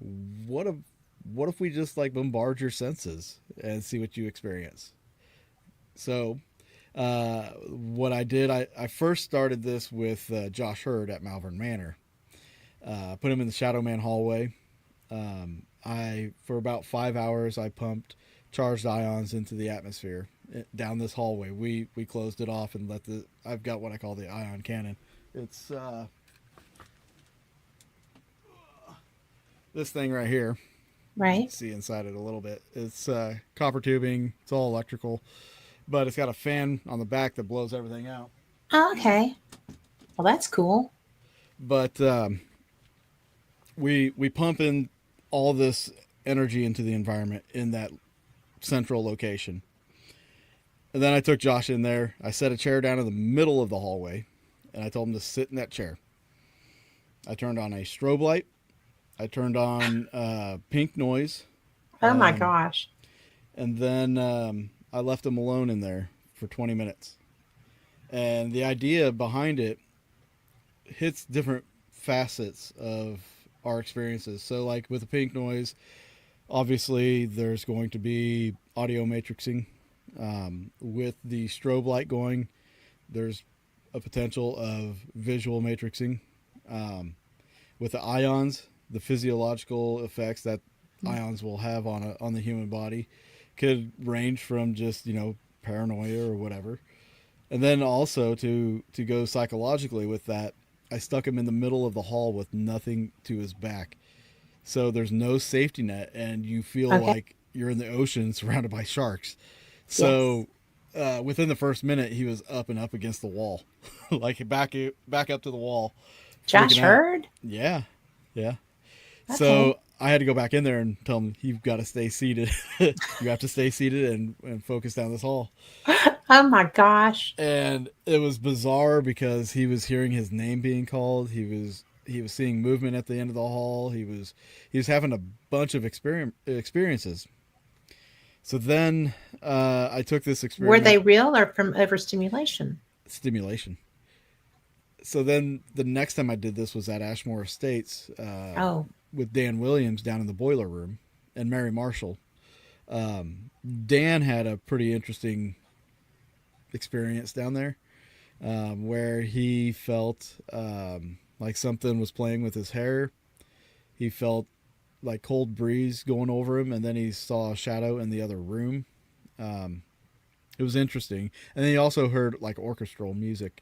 What if we just like bombard your senses and see what you experience? So, what I did, I first started this with Josh Hurd at Malvern Manor. Put him in the Shadow Man hallway. For about 5 hours, I pumped charged ions into the atmosphere down this hallway. We closed it off and I've got what I call the ion cannon. It's this thing right here.
Right.
See inside it a little bit. It's copper tubing. It's all electrical, but it's got a fan on the back that blows everything out.
Oh, okay. Well, that's cool.
But we pump in all this energy into the environment in that central location. And then I took Josh in there. I set a chair down in the middle of the hallway, and I told him to sit in that chair. I turned on a strobe light. I turned on pink noise.
Oh my gosh.
And then I left him alone in there for 20 minutes. And the idea behind it hits different facets of our experiences. So like with the pink noise, obviously there's going to be audio matrixing. With the strobe light going, there's a potential of visual matrixing. With the ions, the physiological effects that ions will have on the human body could range from just paranoia or whatever. And then also to go psychologically with that, I stuck him in the middle of the hall with nothing to his back, so there's no safety net, and you feel like you're in the ocean surrounded by sharks. So within the first minute, he was up and up against the wall, like back up to the wall.
Josh Hurd?
Yeah.
Okay.
So I had to go back in there and tell him, you've got to stay seated. You have to stay seated and focus down this hall.
Oh my gosh.
And it was bizarre because he was hearing his name being called. He was he was seeing movement at the end of the hall. He was having a bunch of experiences. So then I took this
Were
experiment.
they real or from overstimulation?
Stimulation. So then the next time I did this was at Ashmore Estates
Oh,
with Dan Williams down in the boiler room and Mary Marshall. Dan had a pretty interesting experience down there where he felt like something was playing with his hair. He felt like cold breeze going over him, and then he saw a shadow in the other room. It was interesting, and then he also heard like orchestral music.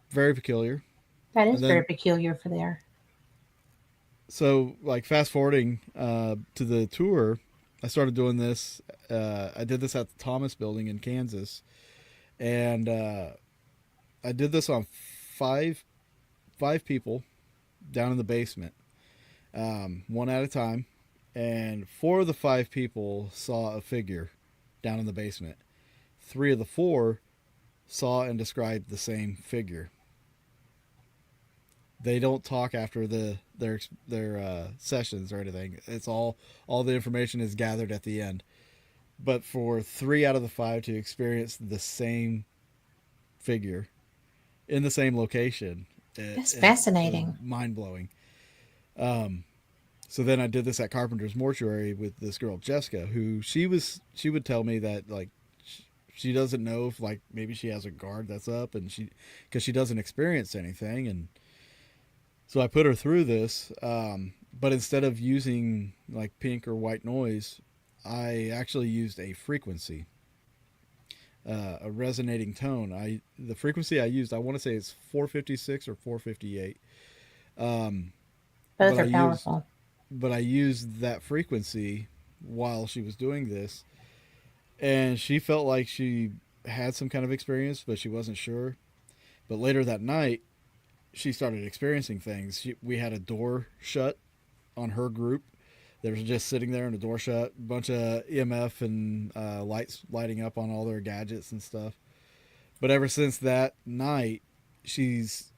Very peculiar.
that is
And
very
then,
peculiar for there.
so like fast forwarding to the tour, I started doing this. I did this at the Thomas Building in Kansas, and I did this on five people down in the basement, one at a time, and four of the five people saw a figure down in the basement. Three of the four saw and described the same figure. They don't talk after their sessions or anything. It's all the information is gathered at the end. But for three out of the five to experience the same figure in the same location,
That's
it was
fascinating.
mind blowing. So then I did this at Carpenter's Mortuary with this girl Jessica, who she would tell me that like she doesn't know if like maybe she has a guard that's up, and because she doesn't experience anything. And so I put her through this, but instead of using like pink or white noise, I actually used a frequency, a resonating tone. The frequency I used, I want to say it's 456 or 458.
Both
But I
are
used
powerful.
but I used that frequency while she was doing this, and she felt like she had some kind of experience, but she wasn't sure. But later that night, she started experiencing things. We had a door shut on her group. They were just sitting there and the door shut. A bunch of EMF and lights lighting up on all their gadgets and stuff. But ever since that night, she's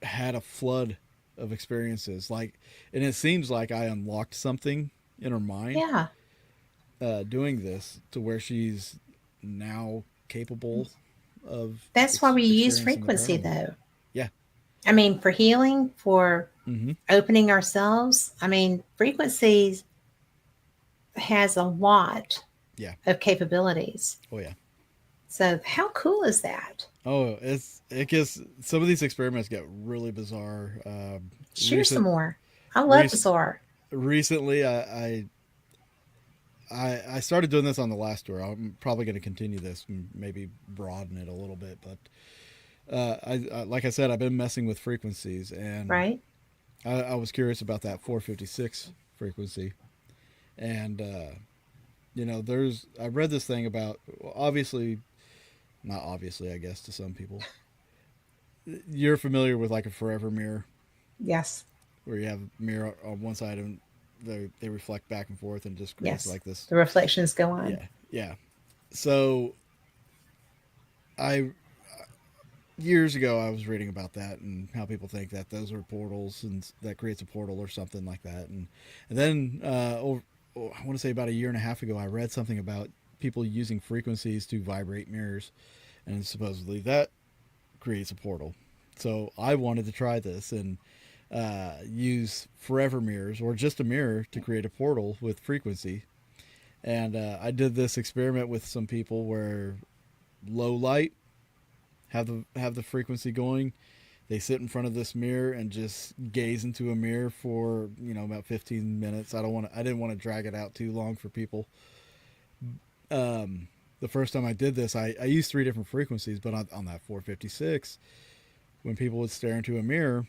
had a flood of experiences. And it seems like I unlocked something in her mind
Yeah.
doing this to where she's now capable of
That's why we use
experiencing the
frequency,
paranormal.
though.
Yeah.
I mean, for healing, for
Mm-hmm.
opening ourselves. I mean, frequencies has a lot
Yeah.
of capabilities.
Oh yeah.
So, how cool is that?
Oh, it gets some of these experiments get really bizarre.
Share some
Recent,
more. I love
rec-
bizarre.
recently, I started doing this on the last tour. I'm probably going to continue this, and maybe broaden it a little bit. But like I said, I've been messing with frequencies, and
Right?
I was curious about that 456 frequency. And I read this thing about, obviously, not obviously, I guess to some people, you're familiar with like a forever mirror,
Yes.
where you have a mirror on one side and they reflect back and forth and just creates
Yes.
like this.
The reflections go on.
Yeah, yeah. So I years ago I was reading about that and how people think that those are portals and that creates a portal or something like that. And then I want to say about a year and a half ago I read something about people using frequencies to vibrate mirrors, and supposedly that creates a portal. So I wanted to try this and use forever mirrors or just a mirror to create a portal with frequency. And I did this experiment with some people where low light have the frequency going. They sit in front of this mirror and just gaze into a mirror for about 15 minutes. I didn't want to drag it out too long for people. The first time I did this, I used three different frequencies, but on that 456, when people would stare into a mirror,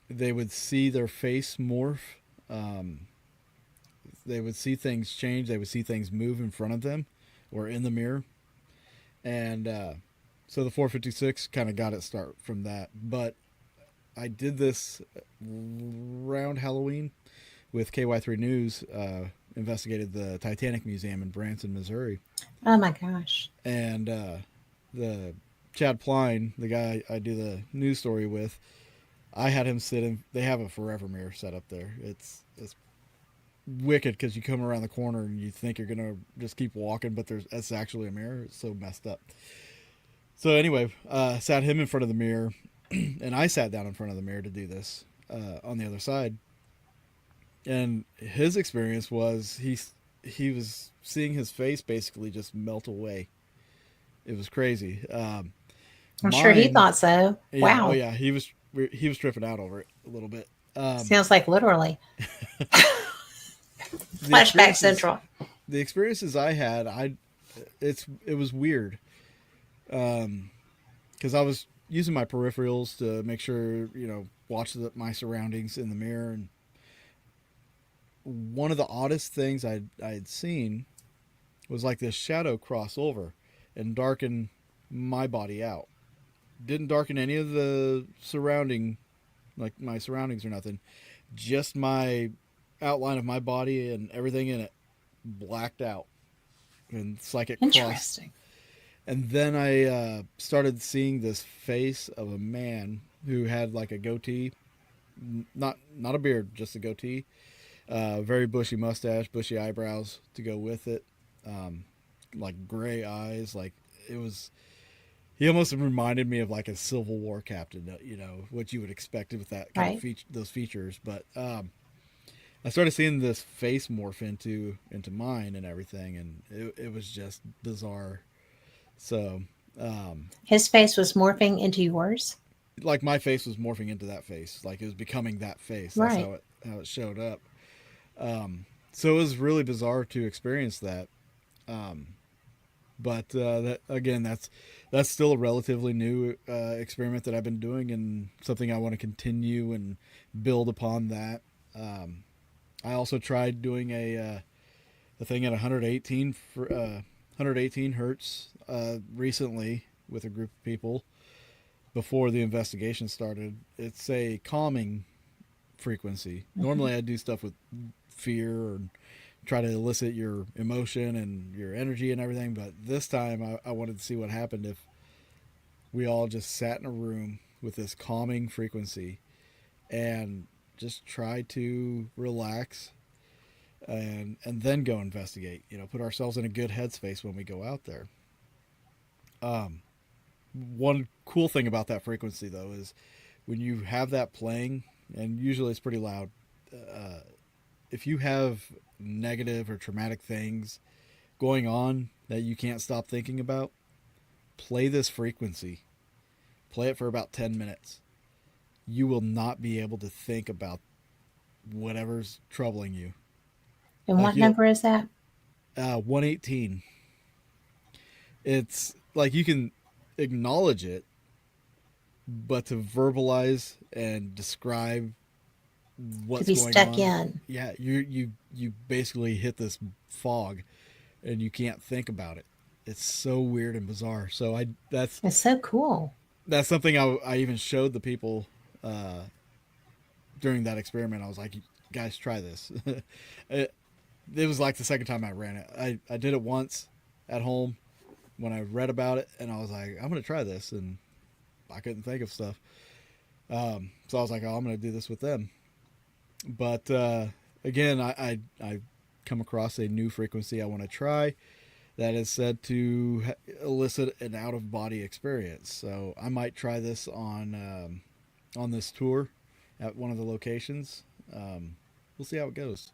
they would see their face morph. They would see things change. They would see things move in front of them or in the mirror. And so the 456 kind of got it start from that. But I did this around Halloween with KY3 News, investigated the Titanic Museum in Branson, Missouri.
Oh my gosh.
And the Chad Pline, the guy I do the news story with, I had him sit in. They have a forever mirror set up there. It's wicked because you come around the corner and you think you're gonna just keep walking, but it's actually a mirror. It's so messed up. So anyway, sat him in front of the mirror, and I sat down in front of the mirror to do this on the other side. And his experience was he was seeing his face basically just melt away. It was crazy.
I'm sure he thought so.
Yeah,
Wow.
oh yeah, he was tripping out over it a little bit.
Sounds like literally.
The
Flashback Central.
The experiences I had, it was weird. Because I was using my peripherals to make sure, watch my surroundings in the mirror. And one of the oddest things I'd seen was like this shadow cross over and darken my body out. Didn't darken any of the my surroundings or nothing. Just my outline of my body and everything in it blacked out. And it's like it crossed.
Interesting.
And then I started seeing this face of a man who had like a goatee, not a beard, just a goatee, very bushy mustache, bushy eyebrows to go with it, like gray eyes. Like he almost reminded me of like a Civil War captain, what you would expect with that kind of those features. But I started seeing this face morph into mine and everything, and it was just bizarre. So,
his face was morphing into yours.
Like my face was morphing into that face, like it was becoming that face. That's how it showed up. So it was really bizarre to experience that. But that again, that's still a relatively new experiment that I've been doing, and something I want to continue and build upon that. I also tried doing a thing at 118 hertz recently with a group of people before the investigation started. It's a calming frequency. Mm-hmm. Normally I do stuff with fear or try to elicit your emotion and your energy and everything, but this time I wanted to see what happened if we all just sat in a room with this calming frequency and just try to relax and then go investigate, put ourselves in a good headspace when we go out there. One cool thing about that frequency though is when you have that playing, and usually it's pretty loud, if you have negative or traumatic things going on that you can't stop thinking about, play this frequency. Play it for about 10 minutes. You will not be able to think about whatever's troubling you.
And what number is that?
118. It's like you can acknowledge it, but to verbalize and describe what's going on. To be stuck in. Yeah, you basically hit this fog, and you can't think about it. It's so weird and bizarre. So it's
so cool.
That's something I even showed the people during that experiment. I was like, guys, try this. It was like the second time I ran it. I did it once at home when I read about it, and I was like, I'm going to try this, and I couldn't think of stuff. So I was like, I'm going to do this with them. But again, I come across a new frequency I want to try that is said to elicit an out-of-body experience. So I might try this on this tour at one of the locations. We'll see how it goes.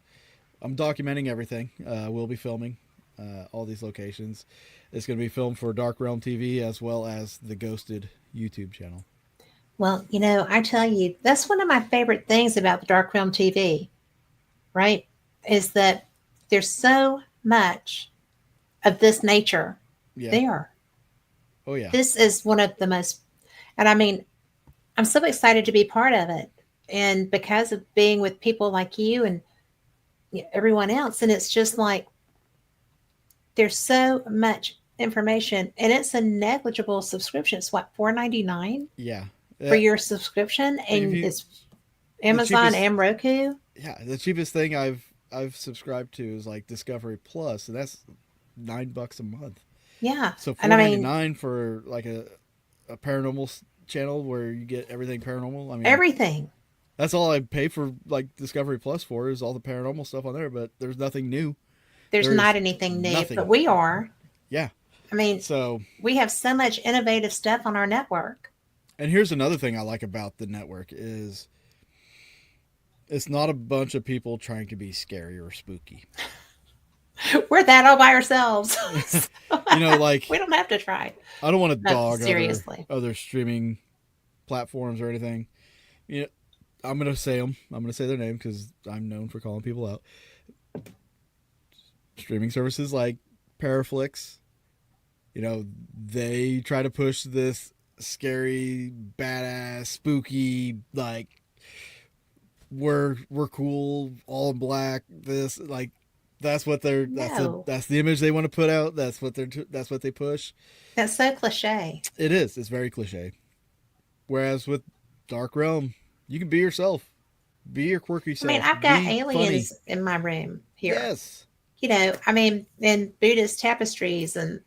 I'm documenting everything. We'll be filming all these locations. It's going to be filmed for Dark Realm TV as well as the Ghosted YouTube channel.
Well, I tell you, that's one of my favorite things about the Dark Realm TV, right? Is that there's so much of this nature there.
Oh, yeah.
This is one of the most, and I mean, I'm so excited to be part of it. And because of being with people like you and everyone else, and it's just like, there's so much information, and it's a negligible subscription. It's what, $4.99?
Yeah.
For your subscription, and it's Amazon and Roku.
Yeah, the cheapest thing I've subscribed to is like Discovery Plus, and that's $9 a month.
Yeah,
so $4.99 for like a paranormal channel where you get everything paranormal. I mean,
Everything.
that's all I pay for, like Discovery Plus for, is all the paranormal stuff on there. But there's nothing new.
There's not
There's
anything new,
nothing.
but we are.
Yeah.
I mean,
So,
we have so much innovative stuff on our network.
and here's another thing I like about the network is it's not a bunch of people trying to be scary or spooky.
We're that all by ourselves.
You know, like,
We don't have to try.
I don't want to
No,
dog
seriously.
other streaming platforms or anything. You know, I'm going to say them. I'm going to say their name because I'm known for calling people out. Streaming services like Paraflix, you know, they try to push this scary, badass, spooky, like, we're cool, all in black. This, like, that's what they're
No.
that's the image they want to put out. That's what they push.
That's so cliche.
It is. It's very cliche. Whereas with Dark Realm, you can be yourself. Be your quirky
I
self.
mean, I've got
Be
aliens
funny.
in my room here.
Yes.
You know, I mean, and Buddhist tapestries and,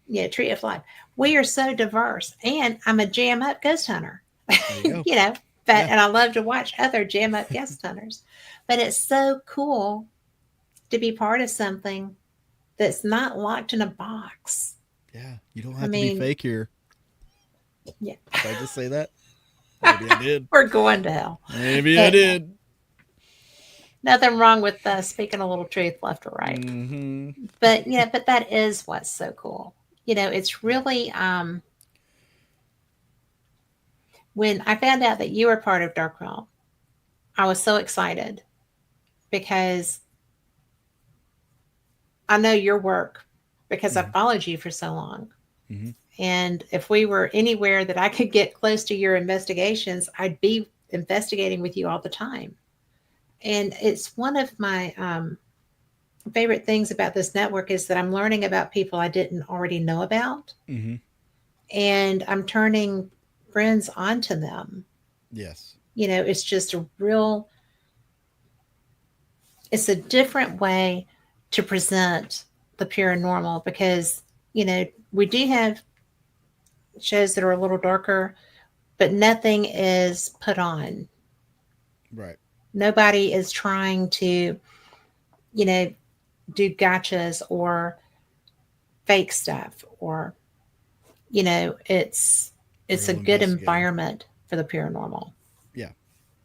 you know, Tree of Life. We are so diverse. And I'm a jam up ghost hunter.
There you go.
You know, but
Yeah.
and I love to watch other jam up ghost hunters. But it's so cool to be part of something that's not locked in a box.
Yeah. You don't have to
mean-
be fake here.
Yeah.
Did I just say that? Maybe I did.
We're going to hell.
Maybe I did.
Nothing wrong with speaking a little truth left or right.
Mm-hmm.
But yeah, but that is what's so cool. You know, it's really when I found out that you were part of Dark Realm, I was so excited because I know your work because I've followed you for so long.
Mhm.
And if we were anywhere that I could get close to your investigations, I'd be investigating with you all the time. And it's one of my favorite things about this network is that I'm learning about people I didn't already know about.
Mm-hmm.
And I'm turning friends onto them.
Yes.
You know, it's just it's a different way to present the paranormal because, you know, we do have shows that are a little darker, but nothing is put on.
Right.
Nobody is trying to, you know, do gotchas or fake stuff or, you know, it's a
Real
good
investigating.
environment for the paranormal.
Yeah.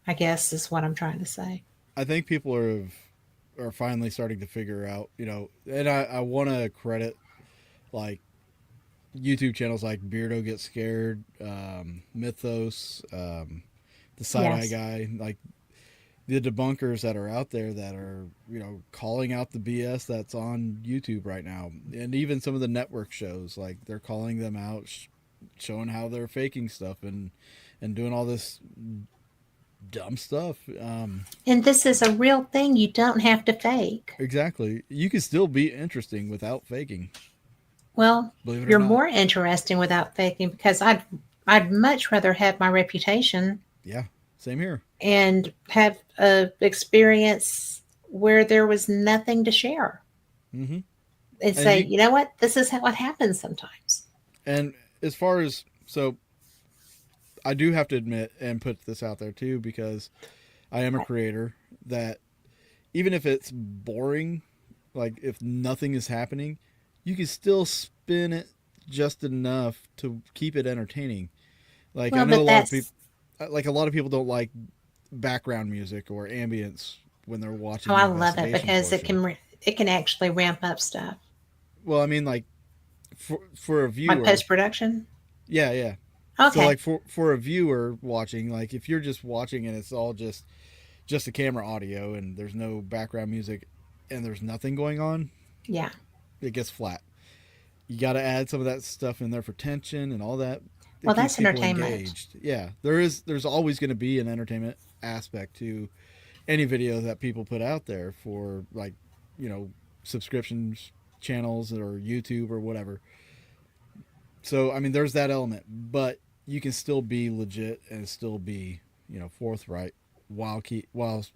I guess is what I'm trying to say.
I think people are finally starting to figure out, you know, and I want to credit like YouTube channels like Beardo Gets Scared, Mythos, the Side Eye
Yes.
Guy, like the debunkers that are out there that are, you know, calling out the BS that's on YouTube right now. And even some of the network shows, like they're calling them out, showing how they're faking stuff and doing all this dumb stuff.
And this is a real thing. You don't have to fake.
Exactly. You can still be interesting without faking.
Well,
Believe it or
you're
not.
more interesting without faking because I'd much rather have my reputation
Yeah. Same here.
and have a experience where there was nothing to share
Mm-hmm.
and say,
you-
you know what, this is what happens sometimes.
And as far as, so I do have to admit and put this out there too, because I am a creator, that even if it's boring, like if nothing is happening, you can still spin it just enough to keep it entertaining. Like, I
Well,
know
but
a lot of
that's
people, like a lot of people don't like background music or ambience when they're watching.
oh,
the
I love it
investigation
because
portion.
it can actually ramp up stuff
Well, I mean, like for a viewer,
like post production.
yeah, yeah.
Okay,
So like for a viewer watching, like if you're just watching and it's all just the camera audio and there's no background music and there's nothing going on,
yeah.
it gets flat. You got to add some of that stuff in there for tension and all that. It
Well,
keeps
that's
people
entertainment.
engaged. Yeah, there's always going to be an entertainment aspect to any video that people put out there for, like, you know, subscriptions channels or YouTube or whatever. So I mean, there's that element, but you can still be legit and still be, you know, forthright while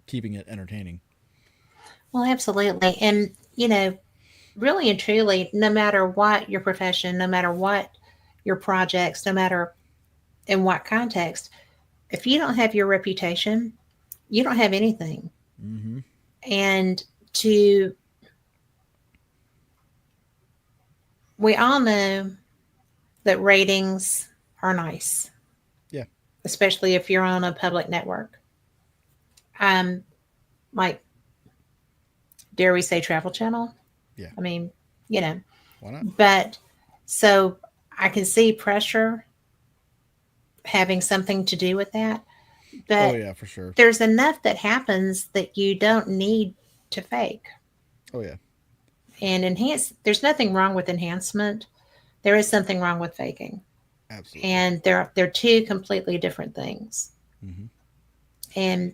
keeping it entertaining.
Well, absolutely. And, you know, really and truly, no matter what your profession, no matter what your projects, no matter in what context? If you don't have your reputation, you don't have anything.
Mm-hmm.
And we all know that ratings are nice,
Yeah.
especially if you're on a public network. Um, like, dare we say Travel Channel?
Yeah.
I mean, you know,
Why not?
but so I can see pressure having something to do with that.
Oh
But
yeah, for sure.
there's enough that happens that you don't need to fake.
Oh yeah.
And there's nothing wrong with enhancement. There is something wrong with faking.
Absolutely.
And they're two completely different things.
Mm-hmm.
And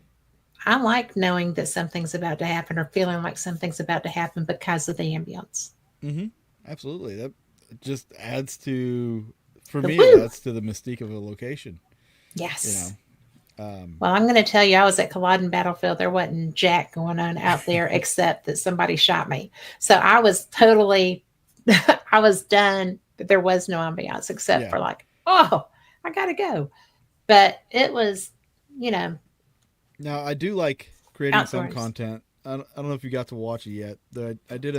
I like knowing that something's about to happen or feeling like something's about to happen because of the ambience.
Mm-hmm. Absolutely. That just adds to, for
The
me, it
woo!
adds to the mystique of a location. You
Yes.
know.
Well, I'm going to tell you, I was at Culloden Battlefield. There wasn't jack going on out there except that somebody shot me. So I was totally, I was done. But there was no ambiance except
Yeah.
for like, oh, I got to go. But it was, you know,
Now I do like creating some
outdoors.
content. I don't know if you got to watch it yet. I did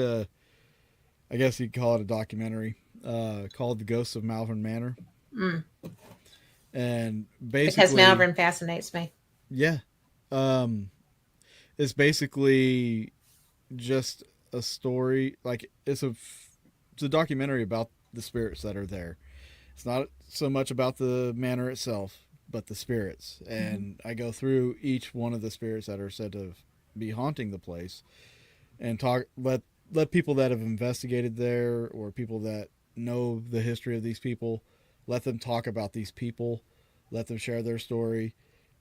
I guess you'd call it a documentary, called "The Ghosts of Malvern Manor,"
Mm,
and
because
basically,
Malvern fascinates me.
yeah, um, it's basically just a story. Like it's a documentary about the spirits that are there. It's not so much about the manor itself, but the spirits.
Mm-hmm.
And I go through each one of the spirits that are said to be haunting the place, and let people that have investigated there, or people that know the history of these people, let them talk about these people, let them share their story,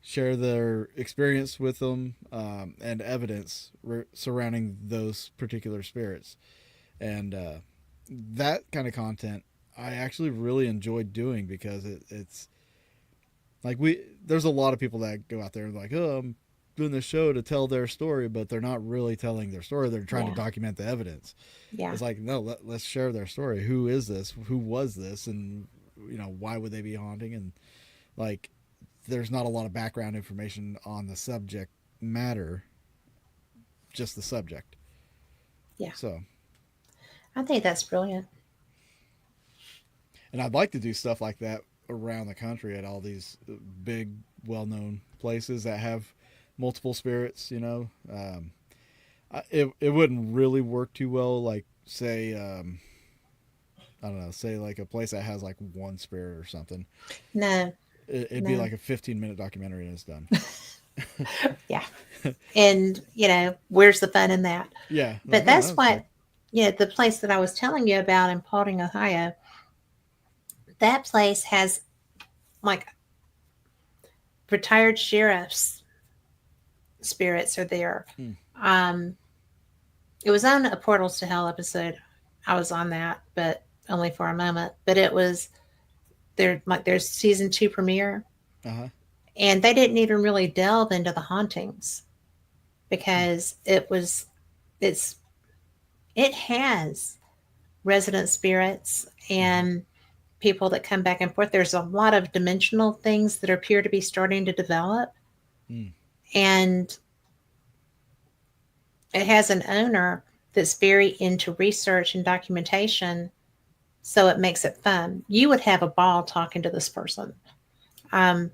share their experience with them, and evidence surrounding those particular spirits. And that kind of content I actually really enjoyed doing, because it's like there's a lot of people that go out there and like, oh, I'm doing this show to tell their story, but they're not really telling their story. They're trying to
Yeah.
document the evidence.
Yeah.
It's like, no, let's share their story. Who is this? Who was this? And why would they be haunting? And like, there's not a lot of background information on the subject matter, just the subject.
Yeah.
So,
I think that's brilliant.
and I'd like to do stuff like that around the country at all these big, well-known places that have multiple spirits. It wouldn't really work too well. Like, say, I don't know, say like a place that has like one spirit or something.
No,
It'd be
no.
like a 15-minute documentary and it's done.
Yeah. And, where's the fun in that?
Yeah,
But
like, oh,
that's
that was
what,
cool.
the place that I was telling you about in Paulding, Ohio, that place has like retired sheriffs' spirits are there.
Mm.
Um, it was on a Portals to Hell episode. I was on that, but only for a moment. But it was their season 2 premiere,
Uh huh.
and they didn't even really delve into the hauntings
Mm.
because it's it has resident spirits
Mm-hmm.
and people that come back and forth. There's a lot of dimensional things that appear to be starting to develop,
Mm.
and it has an owner that's very into research and documentation, so it makes it fun. You would have a ball talking to this person. Um,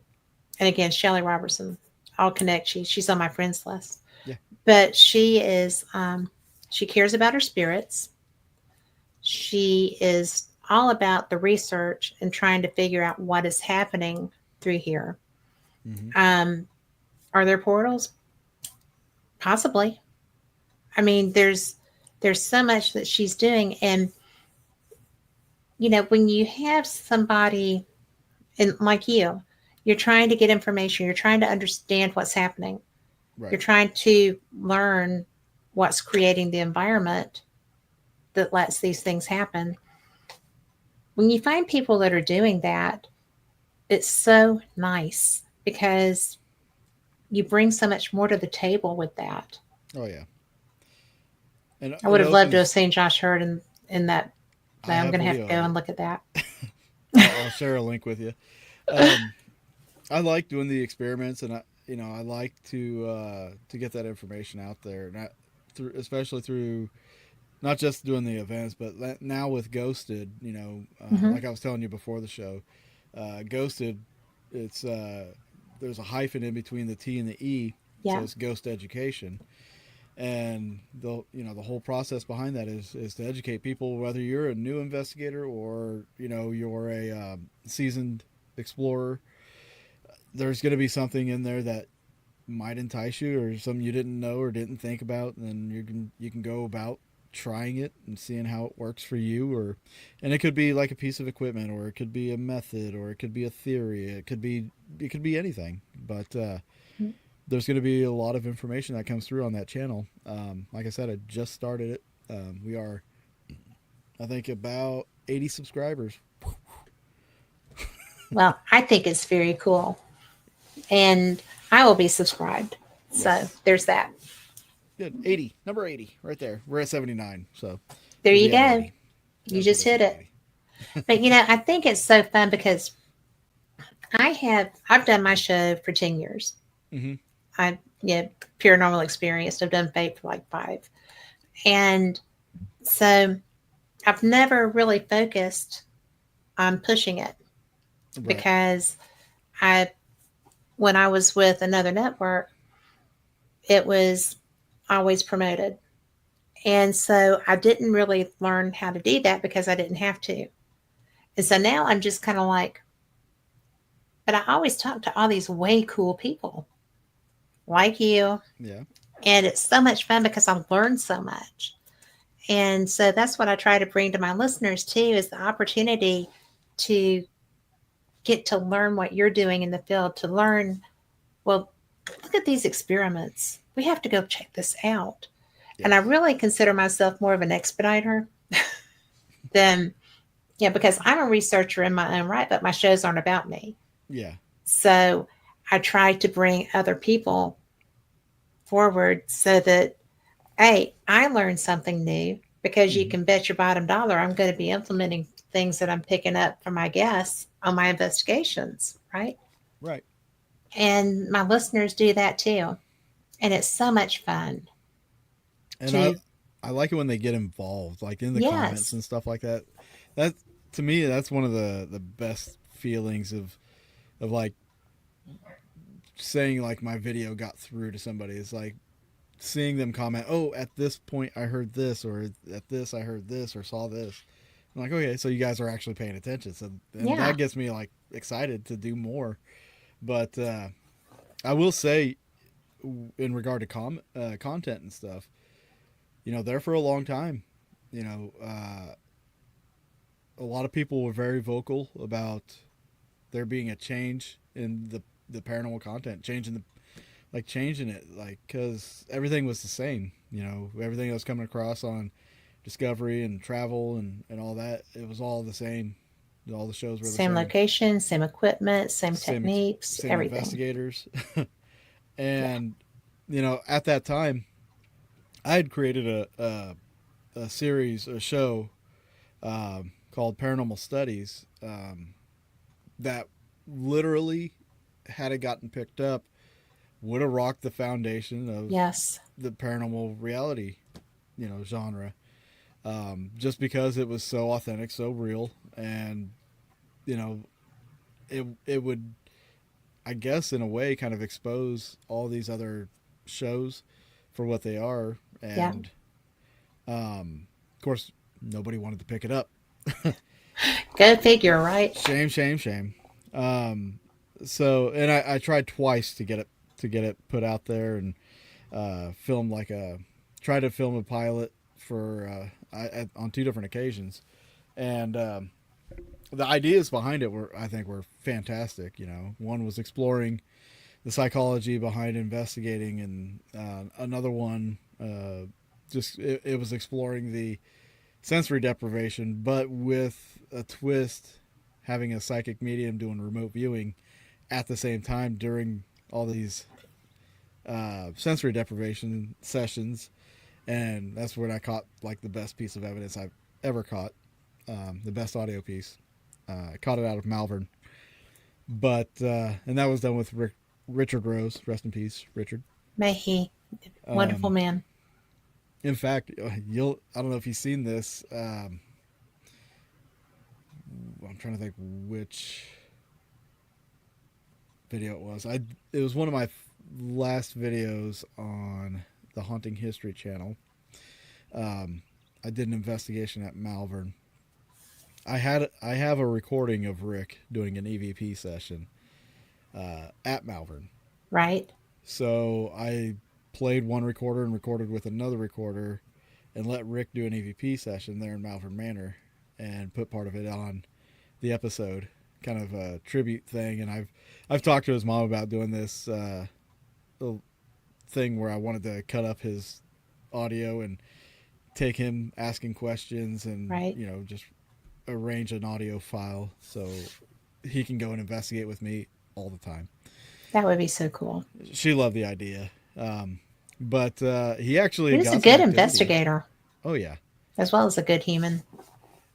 and again, Shelley Robertson, I'll connect you. She's on my friends list,
Yeah.
but she cares about her spirits. She is all about the research and trying to figure out what is happening through here.
Mm-hmm.
Um, are there portals? Possibly. I mean, there's so much that she's doing, and when you have somebody and like you're trying to get information, you're trying to understand what's happening,
Right.
you're trying to learn what's creating the environment that lets these things happen. When you find people that are doing that, it's so nice because you bring so much more to the table with that.
Oh yeah. And
I would
it
have loved to have
opens.
seen Josh Hurd in that.
I
I'm
have
going to have to
video
go
of
and
it.
look at that.
I'll share a link with you. um, I like doing the experiments, and I like to get that information out there, not through, especially through not just doing the events, but now with Ghosted,
Hmm.
like I was telling you before the show, Ghosted, it's there's a hyphen in between the T and the E, so
Yeah.
it's Ghost Education, and the whole process behind that is to educate people, whether you're a new investigator or you're a seasoned explorer. There's going to be something in there that might entice you, or something you didn't know or didn't think about, and then you can go about trying it and seeing how it works for you. Or and it could be like a piece of equipment, or it could be a method, or it could be a theory, it could be anything. But there's going to be a lot of information that comes through on that channel. Like I said, I just started it. We are, I think, about 80 subscribers.
Well, I think it's very cool. And I will be subscribed. So
Yes.
there's that.
Good. 80. Number 80. Right there. We're at 79. So
There
we'll
you
be at
go.
80.
You
That'll put
just
us
hit
at
it.
80.
But I think it's so fun because I've done my show for 10 years.
Mm-hmm.
I paranormal experience. I've done faith for like 5. And so I've never really focused on pushing it
Right.
because I when I was with another network, it was always promoted. And so I didn't really learn how to do that because I didn't have to. And so now I'm just kind of like, but I always talk to all these way cool people like you.
Yeah.
And it's so much fun because I've learned so much. And so that's what I try to bring to my listeners too is the opportunity to get to learn what you're doing in the field, to learn, well, look at these experiments. We have to go check this out. And I
Yes.
really consider myself more of an expediter than, because I'm a researcher in my own right, but my shows aren't about me.
Yeah.
So I try to bring other people forward so that, hey, I learned something new because you
Mm-hmm.
can bet your bottom dollar I'm going to be implementing things that I'm picking up from my guests on my investigations, right?
Right.
And my listeners do that too. And it's so much fun
And I
to,
I like it when they get involved, like in the comments
yes,
and stuff like that. That to me, that's one of the best feelings of like saying like my video got through to somebody. It's like seeing them comment, "Oh, at this point I heard this," or "At this I heard this," or "Saw this." I'm like, "Okay, so you guys are actually paying attention." So and
yeah,
that gets me like excited to do more. But I will say, in regard to content and stuff, there for a long time, you know, uh, a lot of people were very vocal about there being a change in the paranormal content, changing it, like, because everything was the same. Everything that was coming across on Discovery and Travel and all that, it was all the same. All the shows were the
same
same.
location, same equipment, same
Same
techniques,
same
everything.
investigators.
Yeah.
And at that time I had created a series, a show, called Paranormal Studies, that literally, had it gotten picked up, would have rocked the foundation of
Yes.
the paranormal reality, genre. Just because it was so authentic, so real, and you know, it would, I guess, in a way, kind of expose all these other shows for what they are,
Yeah.
and of course, nobody wanted to pick it up.
Go figure, right?
Shame, shame, shame. Um, and I tried twice to get it put out there, and film like try to film a pilot for on 2 different occasions, and the ideas behind it were, I think, were fantastic. One was exploring the psychology behind investigating, and another one, just it was exploring the sensory deprivation, but with a twist, having a psychic medium doing remote viewing at the same time during all these sensory deprivation sessions. And that's when I caught like the best piece of evidence I've ever caught, the best audio piece. I caught it out of Malvern. But and that was done with Richard Rose. Rest in peace, Richard.
May he, wonderful man.
In fact, I don't know if you've seen this. I'm trying to think which video it was. It was one of my last videos on the Haunting History channel. I did an investigation at Malvern. I have a recording of Rick doing an EVP session at Malvern.
Right.
So I played one recorder and recorded with another recorder and let Rick do an EVP session there in Malvern Manor and put part of it on the episode, kind of a tribute thing. And I've talked to his mom about doing this little thing where I wanted to cut up his audio and take him asking questions and
right.
Just arrange an audio file so he can go and investigate with me all the time.
That would be so cool.
She loved the idea. But he actually
He's a good investigator.
Oh yeah.
As well as a good human.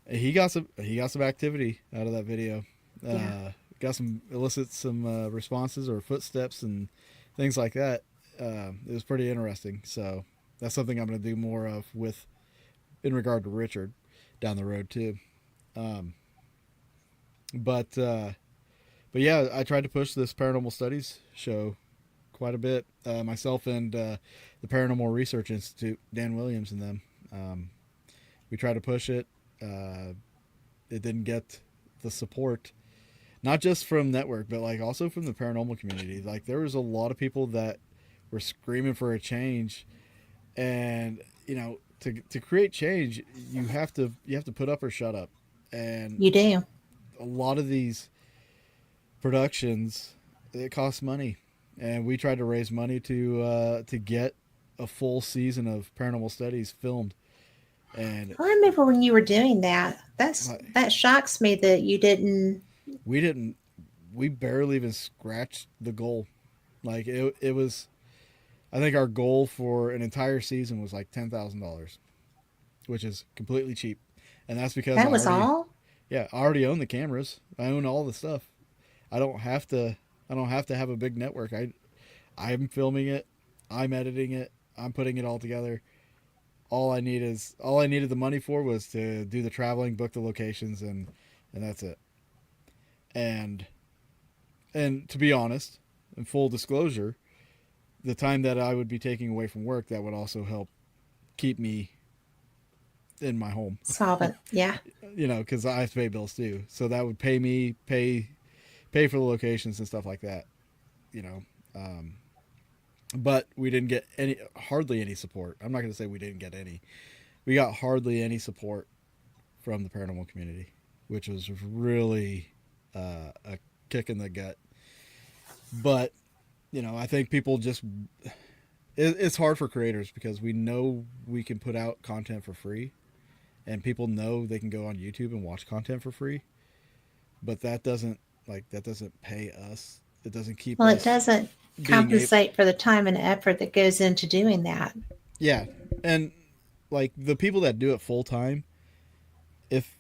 He got some activity out of that video.
Yeah.
Got some responses or footsteps and things like that. It was pretty interesting. So that's something I'm going to do more of in regard to Richard down the road too. But yeah, I tried to push this paranormal studies show quite a bit. Myself and the Paranormal Research Institute, Dan Williams and them. We tried to push it. It didn't get the support, not just from network, but like also from the paranormal community. Like there was a lot of people that were screaming for a change, and to create change, you have to put up or shut up. And
you do.
A lot of these productions, it costs money, and we tried to raise money to get a full season of paranormal studies filmed. And
I remember when you were doing that. That shocks me that you didn't.
We barely even scratched the goal. Like it was. I think our goal for an entire season was like $10,000, which is completely cheap, and that's because
that was all.
Yeah, I already own the cameras. I own all the stuff. I don't have to have a big network. I'm filming it. I'm editing it. I'm putting it all together. All I needed the money for was to do the traveling, book the locations, and that's it. And to be honest, in full disclosure, the time that I would be taking away from work, that would also help keep me in my home.
Solvent, yeah.
Because I have to pay bills too. So that would pay for the locations and stuff like that. But we didn't get hardly any support. I'm not going to say we didn't get any. We got hardly any support from the paranormal community, which was really a kick in the gut. But, I think people it's hard for creators because we know we can put out content for free, and people know they can go on YouTube and watch content for free. But that doesn't pay us. It doesn't keep us.
Well, it doesn't compensate for the time and effort that goes into doing that.
Yeah. And like the people that do it full time, if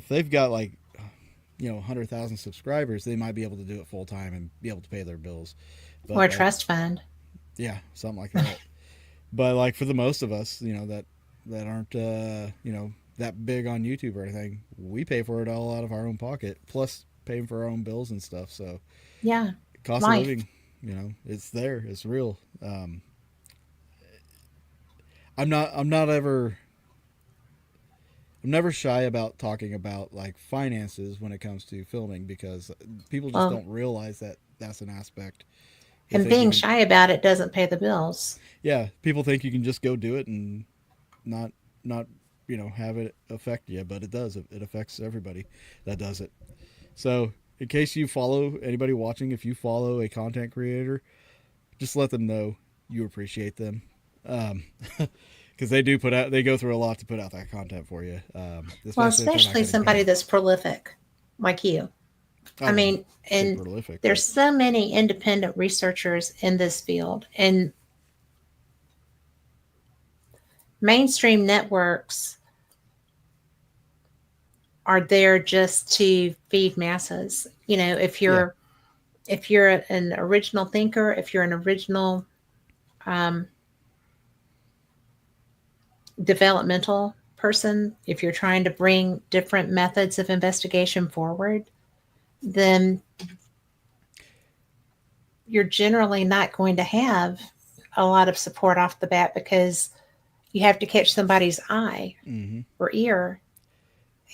they've got 100,000 subscribers, they might be able to do it full time and be able to pay their bills. But,
or a trust fund.
Yeah, something like that. But for the most of us, that aren't that big on YouTube or anything, we pay for it all out of our own pocket, plus paying for our own bills and stuff. So
yeah,
cost of living, it's there, it's real. I'm never shy about talking about finances when it comes to filming, because people just don't realize that that's an aspect.
And being shy about it doesn't pay the bills.
Yeah, people think you can just go do it and not have it affect you, but it does. It affects everybody that does it. So in case you follow anybody watching, if you follow a content creator, just let them know you appreciate them. Because they go through a lot to put out that content for you.
Especially somebody that's prolific like you. I mean, and prolific, there's so many independent researchers in this field, and mainstream networks are there just to feed masses. If you're if you're an original thinker, if you're an original developmental person, if you're trying to bring different methods of investigation forward, then you're generally not going to have a lot of support off the bat, because you have to catch somebody's eye or ear,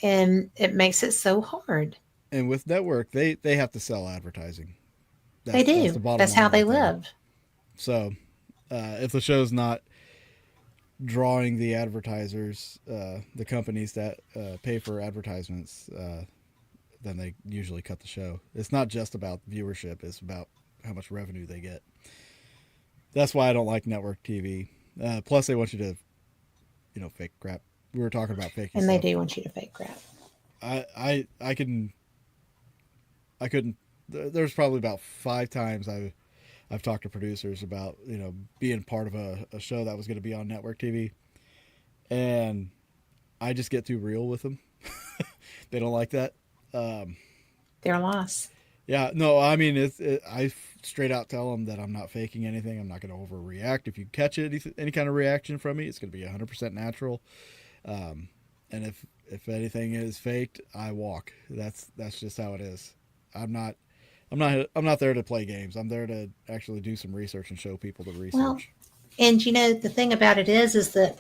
and it makes it so hard.
And with network, they have to sell advertising.
They do.
That's the bottom
That's
line
how they
right there.
live.
So if the show's not drawing the advertisers, the companies that pay for advertisements, then they usually cut the show. It's not just about viewership. It's about how much revenue they get. That's why I don't like network TV. Plus, they want you to, fake crap. We were talking about faking
And
stuff.
they do want you to fake crap.
I couldn't. There's probably about 5 times I've talked to producers about being part of a show that was going to be on network TV, and I just get too real with them. They don't like that.
Their loss.
Yeah, no, I mean I straight out tell them that I'm not faking anything. I'm not going to overreact. If you catch any kind of reaction from me, it's going to be 100% natural. And if anything is faked, I walk. That's just how it is. I'm not there to play games. I'm there to actually do some research and show people the research.
Well, and the thing about it is that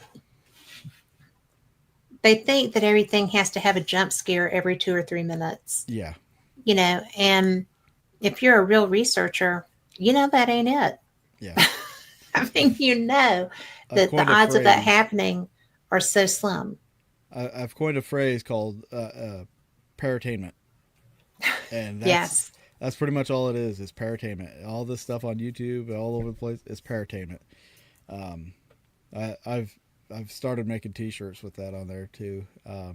they think that everything has to have a jump scare every 2 or 3 minutes.
Yeah.
And if you're a real researcher, that ain't it.
Yeah.
I mean, that the odds of that happening are so slim.
I've coined a phrase called paratainment. And that's pretty much all it is paratainment. All this stuff on YouTube, all over the place, is paratainment. I've started making T-shirts with that on there too.
Yeah.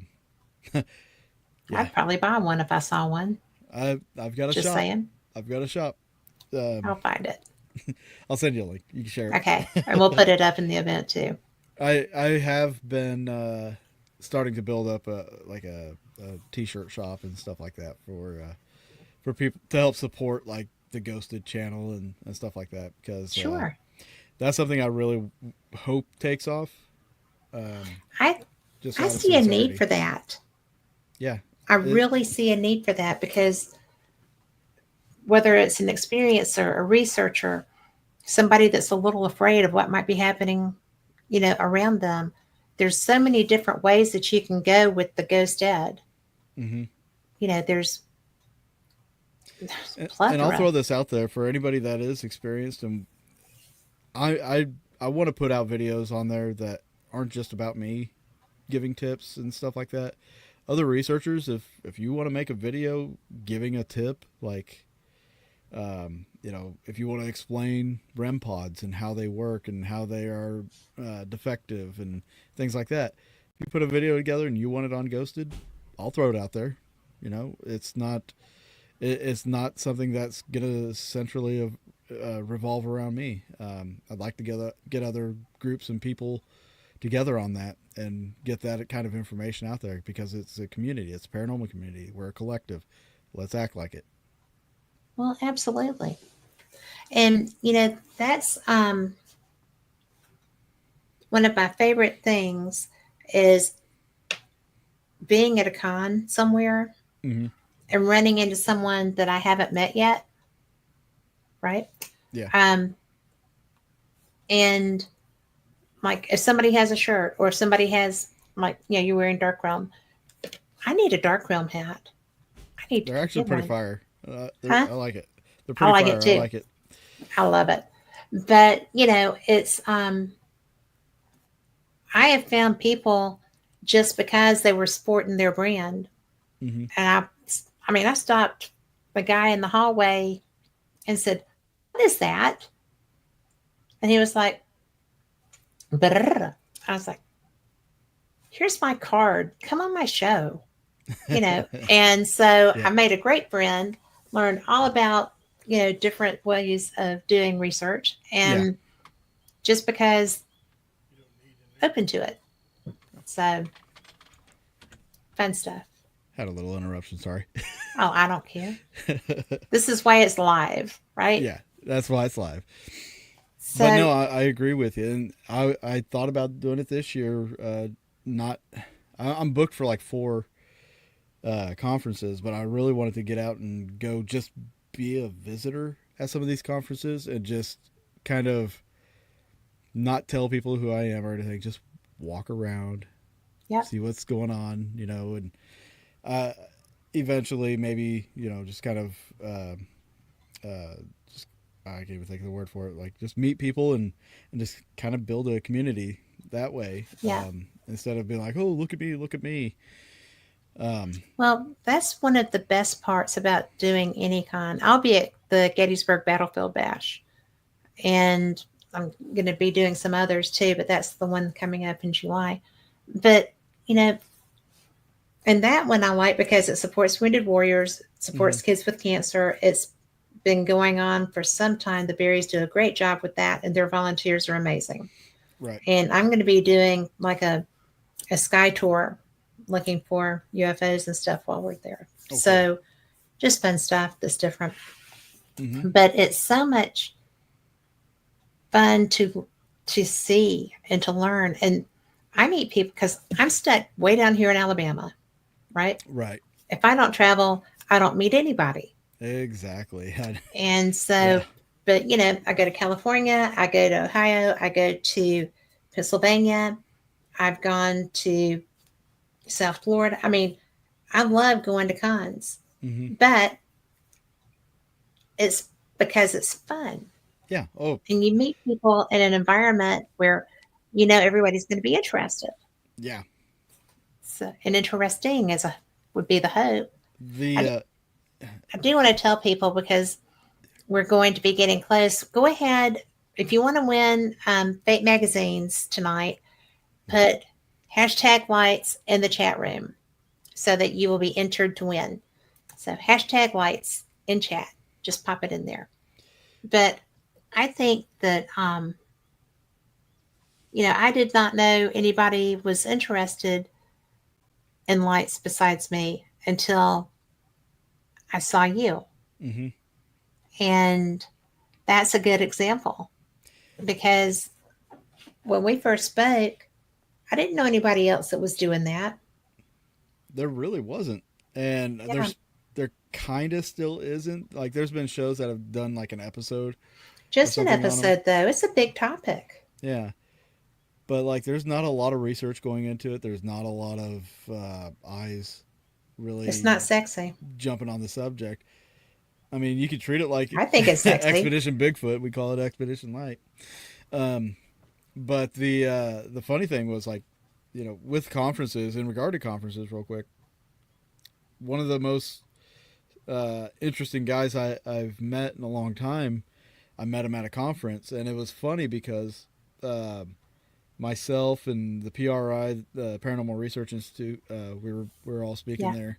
I'd probably buy one if I saw one.
I've got a
Just
shop.
saying.
I've got a shop.
I'll find it.
I'll send you a link. You can share it.
Okay, and we'll put it up in the event too.
I have been starting to build up a T-shirt shop and stuff like that for people to help support like the Ghosted channel and stuff like that, because
sure,
that's something I really hope takes off.
I see a need for that.
Yeah,
I really see a need for that, because whether it's an experiencer, a researcher, somebody that's a little afraid of what might be happening, around them, there's so many different ways that you can go with the ghost ed.
Mm-hmm.
There's
and I'll throw this out there for anybody that is experienced, and I want to put out videos on there that aren't just about me giving tips and stuff like that. Other researchers, if you want to make a video giving a tip, like if you want to explain REM pods and how they work and how they are defective and things like that, if you put a video together and you want it on Ghosted, I'll throw it out there. It's not something that's gonna centrally revolve around me. I'd like to get other groups and people together on that and get that kind of information out there, because it's a community. It's a paranormal community. We're a collective. Let's act like it.
Well, absolutely. And, that's one of my favorite things is being at a con somewhere
mm-hmm.
and running into someone that I haven't met yet. Right?
Yeah.
And like if somebody has a shirt, or if somebody has you're wearing Dark Realm, I need a Dark Realm hat.
They're actually pretty fire.
Huh?
I like it. They're pretty
I like
fire.
it too.
I like it.
I love it. But it's I have found people just because they were sporting their brand.
Mm-hmm.
And I stopped the guy in the hallway and said, "What is that?" And he was like, "Brrr." I was like, "Here's my card. Come on my show." And so
Yeah.
I made a great friend, learned all about, different ways of doing research, and just because open to it. So fun stuff.
Had a little interruption. Sorry.
Oh, I don't care. This is why it's live, right?
Yeah, that's why it's live. But
So,
no, I agree with you, and I thought about doing it this year. Not, I'm booked for like 4 conferences, but I really wanted to get out and go just be a visitor at some of these conferences and just kind of not tell people who I am or anything. Just walk around,
yep,
see what's going on, and uh, eventually maybe just kind of just I can't even think of the word for it. Like just meet people and just kind of build a community that way,
yeah.
instead of being like, oh, look at me.
Well, that's one of the best parts about doing any con. I'll be at the Gettysburg Battlefield Bash, and I'm going to be doing some others too, but that's the one coming up in July. But, you know, and that one I like because it supports wounded warriors,
Mm-hmm.
supports kids with cancer. It's been going on for some time. The Berries do a great job with that, and their volunteers are amazing.
Right.
And I'm going to be doing like a sky tour looking for UFOs and stuff while we're there.
Oh, cool.
So just fun stuff that's different.
Mm-hmm.
But it's so much fun to see and to learn. And I meet people because I'm stuck way down here in Alabama, right?
Right.
If I don't travel, I don't meet anybody.
Exactly.
And
Yeah.
so, but I go to California, I go to Ohio, I go to Pennsylvania, I've gone to South Florida. I mean, I love going to cons,
Mm-hmm.
but it's because it's fun.
Yeah. Oh,
And you meet people in an environment where everybody's going to be interested.
yeah.
So, and interesting would be the hope.
The
I, I do want to tell people because we're going to be getting close. Go ahead if you want to win Fate magazines tonight. Put hashtag lights in the chat room so that you will be entered to win. So hashtag lights in chat. Just pop it in there. But I think that I did not know anybody was interested in lights besides me until I saw you.
mm-hmm.
And that's a good example because when we first spoke, I didn't know anybody else that was doing that.
There really wasn't, and
Yeah.
there kind of still isn't. Like, there's been shows that have done like an episode or
Just an
something on them.
episode, though. It's a big topic.
Yeah, but like, there's not a lot of research going into it. There's not a lot of eyes
It's
really
not sexy.
jumping on the subject. I mean, you could treat it like
I think it's sexy.
Expedition Bigfoot. We call it Expedition Light. Um, but the funny thing was, like, with conferences, in regard to conferences, real quick, one of the most interesting guys I've met in a long time, I met him at a conference, and it was funny because myself and the PRI, the Paranormal Research Institute, we were all speaking
Yeah.
there,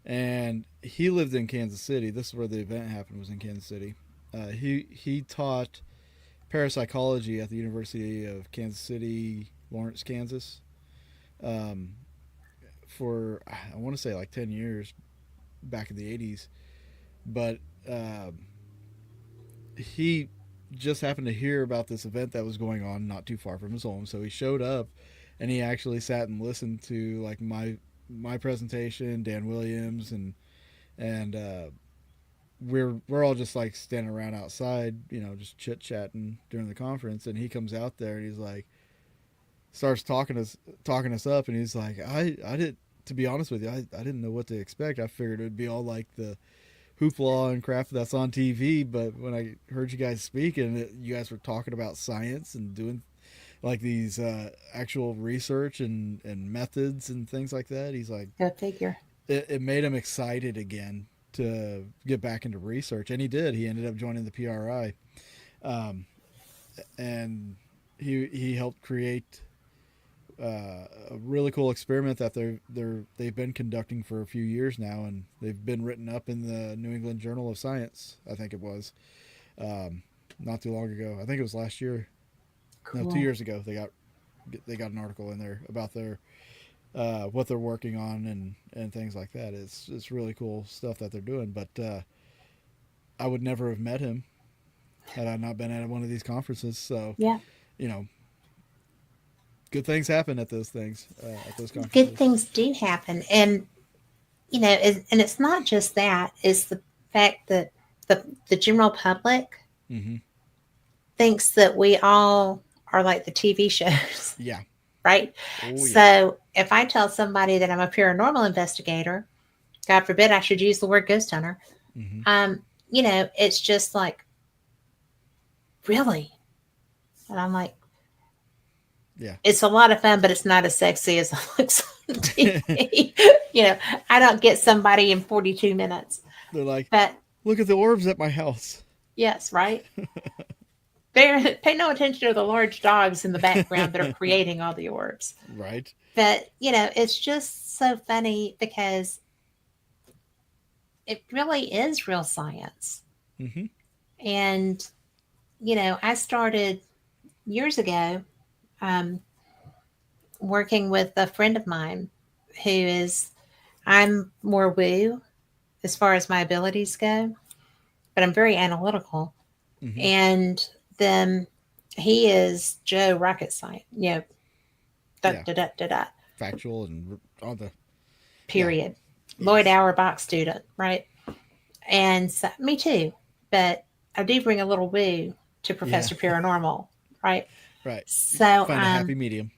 and he lived in Kansas City. This is where the event happened, was in Kansas City. He taught parapsychology at the University of Kansas City, Lawrence, Kansas, um, for I want to say like 10 years back in the 80s. But he just happened to hear about this event that was going on not too far from his home, so he showed up and he actually sat and listened to like my presentation, Dan Williams, and we're all just like standing around outside, just chit chatting during the conference, and he comes out there and he's like, starts talking us up, and he's like, I did, to be honest with you, I didn't know what to expect. I figured it would be all like the hoopla and crap that's on TV, but when I heard you guys speak and you guys were talking about science and doing like these actual research and methods and things like that, he's like,
Go figure.
it made him excited again to get back into research, and he did. He ended up joining the PRI, and he helped create a really cool experiment that they've been conducting for a few years now, and they've been written up in the New England Journal of Science. I think it was not too long ago. I think it was last year.
Cool.
No, 2 years ago. They got an article in there about what they're working on and things like that. It's really cool stuff that they're doing. But I would never have met him had I not been at one of these conferences. So
Yeah.
you know, good things happen at those things at those
Good
conferences.
things do happen. And, and it's not just that, it's the fact that the general public
Mm-hmm.
thinks that we all are like the TV shows,
Yeah.
right?
Oh yeah.
So if I tell somebody that I'm a paranormal investigator, God forbid I should use the word ghost hunter,
Mm-hmm.
it's just like, really? And I'm like,
Yeah.
it's a lot of fun, but it's not as sexy as it looks on TV. I don't get somebody in 42 minutes.
They're like,
But
look at the orbs at my house.
yes, right? Pay no attention to the large dogs in the background that are creating all the orbs.
Right.
But, it's just so funny because it really is real science.
Mm-hmm.
And, I started years ago working with a friend of mine I'm more woo as far as my abilities go, but I'm very analytical.
Mm-hmm.
And then he is Joe rocket science, da,
Yeah.
da, da, da, da,
Factual and all the
period.
Yeah.
Lloyd
Yes.
Auerbach student, right? And so, me too, but I do bring a little woo to Professor Paranormal, right?
Right.
So
Find a happy medium.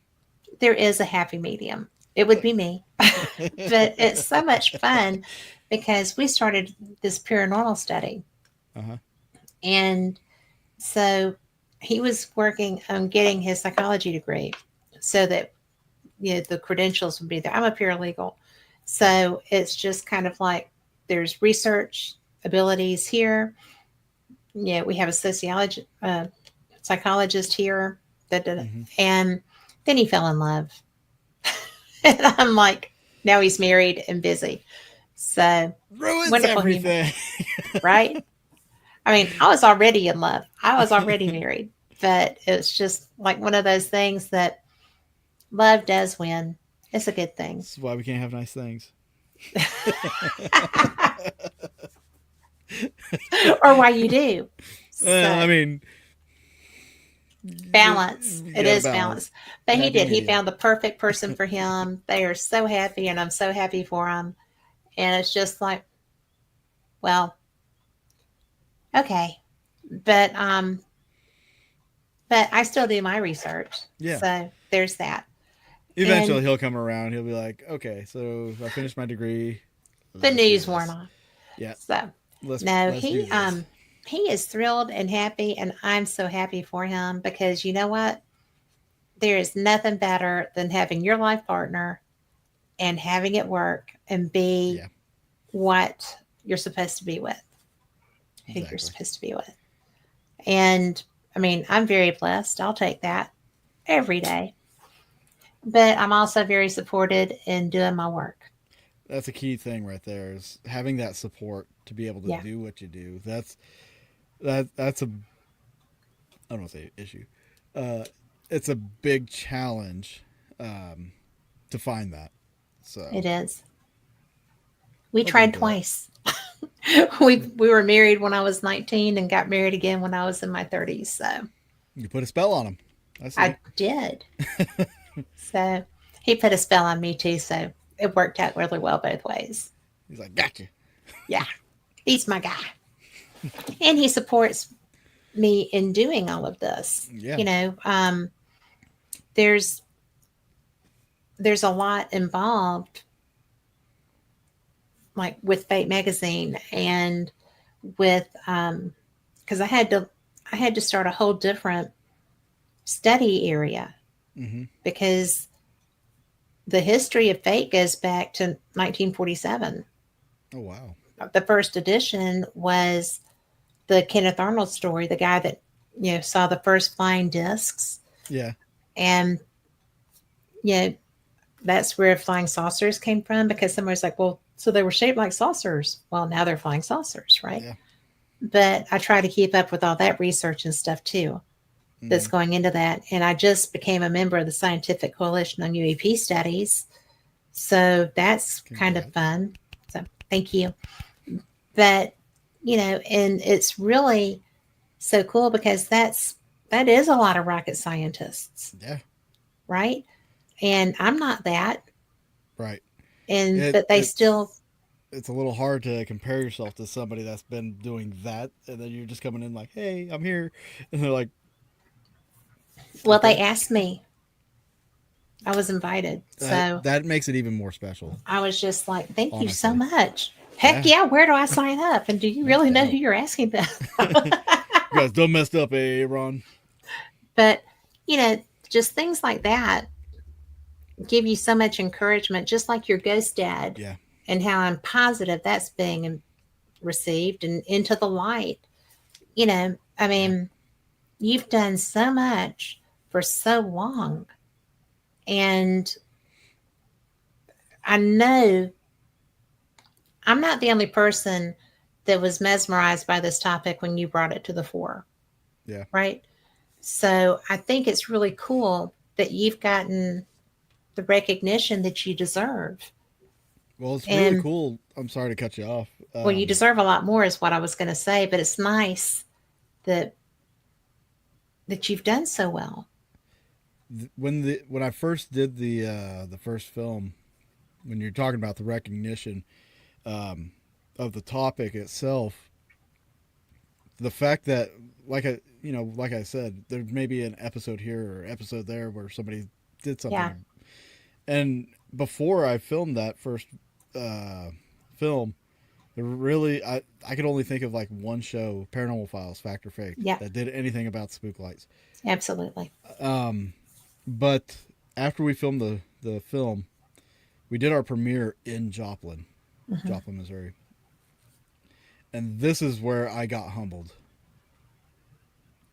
there is a happy medium. It would be me, but it's so much fun because we started this paranormal study.
Uh-huh.
And so he was working on getting his psychology degree so that the credentials would be there. I'm a paralegal. So it's just kind of like there's research abilities here. We have a psychologist here.
Mm-hmm.
And then he fell in love. And I'm like, now he's married and busy. So
Ruins
wonderful
everything.
human, right? I mean, I was already in love. I was already married, but it's just like one of those things that love does win. It's a good thing.
That's why we can't have nice things.
Or why you do. So,
I mean,
balance. It is balance. But he
Happy
did. He
medium.
found the perfect person for him. They are so happy, and I'm so happy for him. And it's just like, well, okay. But I still do my research.
Yeah.
So there's that.
Eventually he'll come around. He'll be like, okay, so I finished my degree.
The news worn off.
Yeah.
So
Let's
no,
do this.
he is thrilled and happy, and I'm so happy for him because you know what? There is nothing better than having your life partner and having it work and be what you're supposed to be with, who you're supposed to be with. And I mean, I'm very blessed. I'll take that every day. But I'm also very supported in doing my work.
That's a key thing right there is having that support to be able to do what you do. That's a I don't want to say issue. It's a big challenge to find that. So
it is. We tried twice. we were married when I was 19 and got married again when I was in my 30s. So
you put a spell on him.
I did. So he put a spell on me too. So it worked out really well both ways.
He's like, gotcha.
Yeah, he's my guy, and he supports me in doing all of this.
Yeah.
There's a lot involved, like with Fate magazine and with because I had to start a whole different study area because the history of Fate goes back to 1947.
Oh wow!
The first edition was the Kenneth Arnold story, the guy that saw the first flying discs.
Yeah,
and that's where flying saucers came from because somebody's like, well, so they were shaped like saucers. Well, now they're flying saucers, right?
Yeah.
But I try to keep up with all that research and stuff too that's going into that. And I just became a member of the Scientific Coalition on UAP Studies So that's kind of
Congrats.
fun. So thank you. But, and it's really so cool because that is a lot of rocket scientists,
Yeah,
right? And I'm not that.
right.
And
It
but they still,
it's a little hard to compare yourself to somebody that's been doing that, and then you're just coming in like, "Hey, I'm here," and they're like,
well, they
"Okay."
asked me. I was invited. So
That makes it even more special,
I was just like, thank you so
honestly.
much. Heck
Yeah,
yeah, where do I sign up? And do you
no
really know who
doubt.
you're asking them?
You guys done messed up, Ron.
But, you know, just things like that give you so much encouragement, just like your ghost dad,
Yeah,
and how I'm positive that's being received and into the light. I
yeah,
mean, you've done so much for so long. And I know I'm not the only person that was mesmerized by this topic when you brought it to the fore,
yeah.
right? So I think it's really cool that you've gotten the recognition that you deserve.
Well, it's really
And
cool. I'm sorry to cut you off.
well, you deserve a lot more, is what I was going to say, but it's nice that you've done so well.
When I first did the first film, when you're talking about the recognition um, of the topic itself, the fact that like I said, there may be an episode here or episode there where somebody did
Yeah,
something, and before I filmed that first uh, film, really I could only think of like one show, Paranormal Files, Fact or Fake,
yeah,
that did anything about spook lights.
absolutely.
Um, but after we filmed the film, we did our premiere in
Hmm.
Joplin, Missouri, and this is where I got humbled.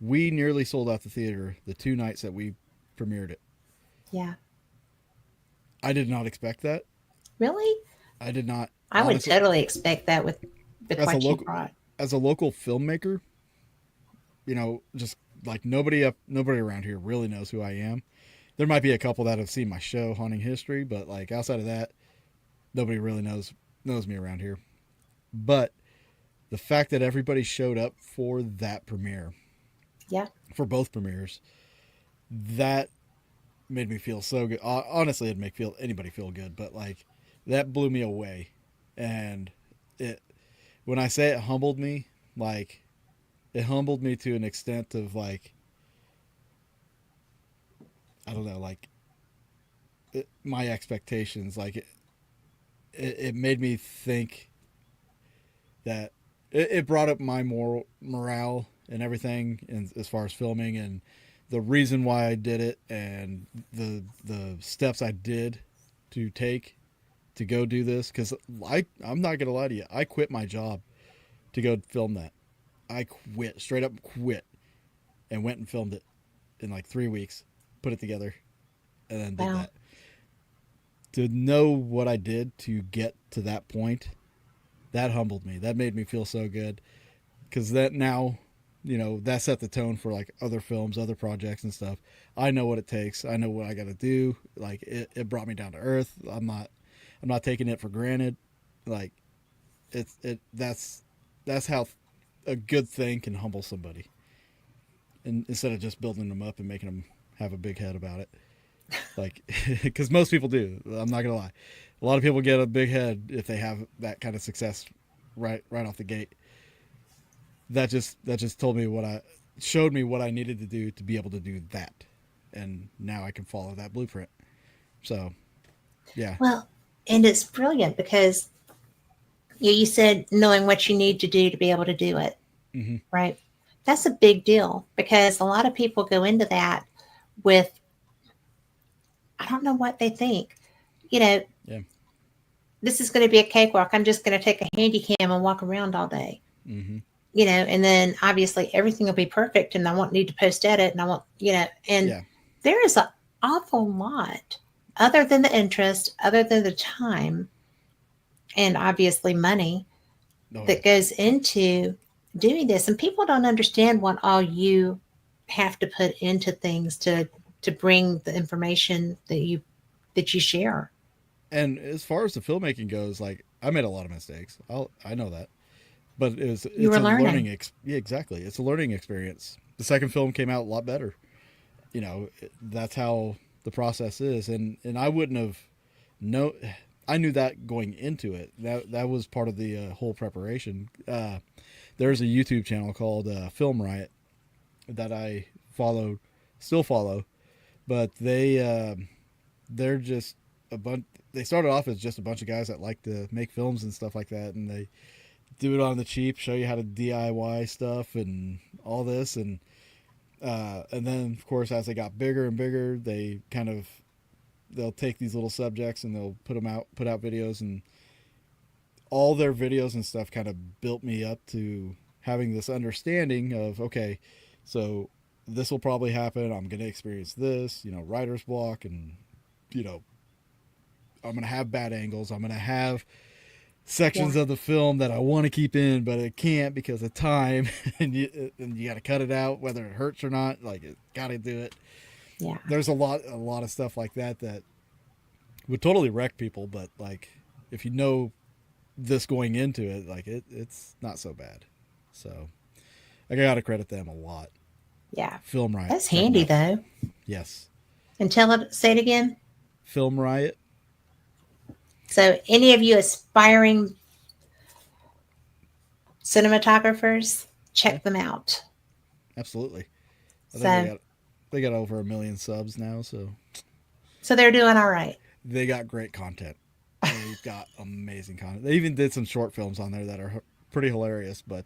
We nearly sold out the theater the 2 nights that we premiered it.
Yeah,
I did not expect that.
really?
I did not,
I would
honestly.
totally expect that with
As a
what you
local
brought.
as a local filmmaker, just like nobody around here really knows who I am. There might be a couple that have seen my show, Haunting History, but like outside of that, nobody really knows me around here. But the fact that everybody showed up for that premiere,
Yeah,
for both premieres, that made me feel so good. Honestly, it'd make anybody feel good, but like that blew me away. And it when I say it humbled me, like it humbled me to an extent of like I don't know, like my expectations. Like it made me think that it brought up my morale and everything, and as far as filming and the reason why I did it and the steps I did to take to go do this, because I'm not gonna lie to you, I quit my job to go film that. I quit, straight up quit, and went and filmed it in like 3 weeks, put it together, and then did
wow.
that. To know what I did to get to that point, that humbled me. That made me feel so good, because that now, that set the tone for like other films, other projects and stuff. I know what it takes. I know what I got to do. Like it brought me down to earth. I'm not taking it for granted. Like that's how a good thing can humble somebody, and instead of just building them up and making them have a big head about it. Like, because most people do. I'm not gonna lie. A lot of people get a big head if they have that kind of success right off the gate. That just showed me what I needed to do to be able to do that, and now I can follow that blueprint. So yeah,
Well, and it's brilliant because you said knowing what you need to do to be able to do it,
hmm
right? That's a big deal because a lot of people go into that with, I don't know what they think. You know,
yeah,
this is going to be a cakewalk. I'm just going to take a handy cam and walk around all day.
hmm
And then obviously everything will be perfect and I won't need to post edit and I won't, and
yeah,
there is an awful lot other than the interest, other than the time, and obviously money
oh yeah,
that goes into doing this. And people don't understand what all you have to put into things to bring the information that you share.
And as far as the filmmaking goes, like I made a lot of mistakes. I know that, but
You
it's
were
a learning
learning.
yeah, exactly. It's a learning experience. The second film came out a lot better. You know, that's how the process is, and I wouldn't have no. I knew that going into it. That was part of the whole preparation. There's a YouTube channel called Film Riot that I followed, still follow, but they're just a bunch. They started off as just a bunch of guys that like to make films and stuff like that, and they do it on the cheap, show you how to DIY stuff and all this, and then of course as they got bigger and bigger, they'll take these little subjects and they'll put out videos, and all their videos and stuff kind of built me up to having this understanding of, okay, so this will probably happen. I'm going to experience this, writer's block, and you know, I'm going to have bad angles. I'm going to have sections
Yeah.
of the film that I want to keep in, but I can't because of time, and you got to cut it out whether it hurts or not. Like, it got to do it.
Yeah.
There's a lot of stuff like that would totally wreck people, but like if you know this going into it, like it's not so bad. So I got to credit them a lot.
Yeah.
Film Riot,
That's
check them
handy
out.
though.
Yes,
And say it again.
Film Riot.
So, any of you aspiring cinematographers,
Yeah,
check them out.
absolutely. I think
So,
they got over 1 million subs now, so
they're doing all right.
they got great content. They've got amazing content. They even did some short films on there that are pretty hilarious, but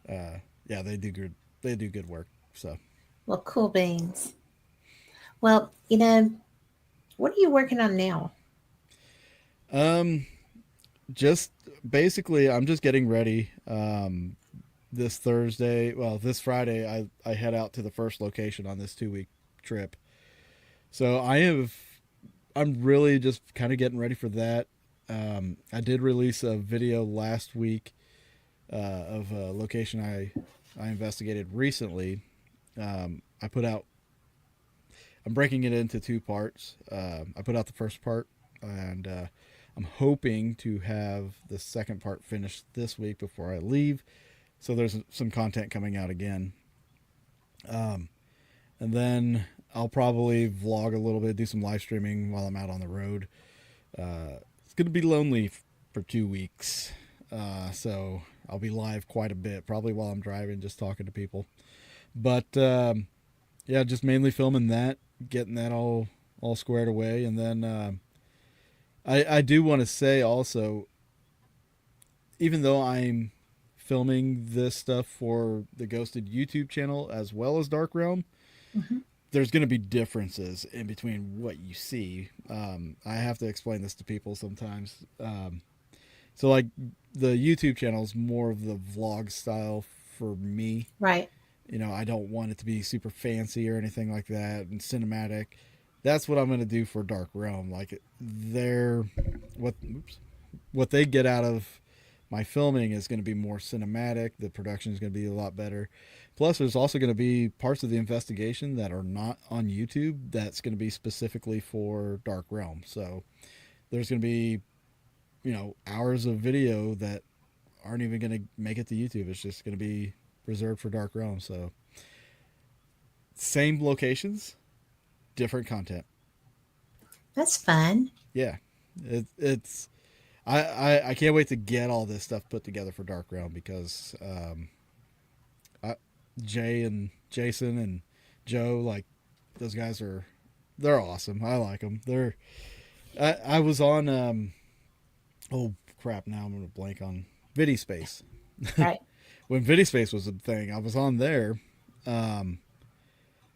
yeah, they do good. They do good work. So,
Well, cool beans. Well, what are you working on now?
um, just basically, I'm just getting ready. This Thursday, well, this Friday, I head out to the first location on this 2 week trip. So I'm really just kind of getting ready for that. I did release a video last week of a location I investigated recently. I put out. I'm breaking it into two parts. I put out the first part, and I'm hoping to have the second part finished this week before I leave. So there's some content coming out again, and then I'll probably vlog a little bit, do some live streaming while I'm out on the road. It's gonna be lonely for 2 weeks, so I'll be live quite a bit, probably while I'm driving, just talking to people. But yeah, just mainly filming that, getting that all squared away, and then I do want to say also, even though I'm filming this stuff for the Ghosted YouTube channel as well as Dark Realm,
Hmm.
there's going to be differences in between what you see. I have to explain this to people sometimes. So, like, the YouTube channel is more of the vlog style for me.
Right.
I don't want it to be super fancy or anything like that and cinematic. That's what I'm going to do for Dark Realm. Like, what what they get out of my filming is going to be more cinematic. The production is going to be a lot better. Plus, there's also going to be parts of the investigation that are not on YouTube that's going to be specifically for Dark Realm. So there's going to be, hours of video that aren't even going to make it to YouTube. It's just going to be reserved for Dark Realm. So same locations, different content.
That's fun.
Yeah, it's I can't wait to get all this stuff put together for Dark Realm because I, Jay and Jason and Joe, like, those guys they're awesome. I like them. I was on oh crap, now I'm gonna blank on VidiSpace.
Right.
When VidiSpace was a thing, I was on there, um,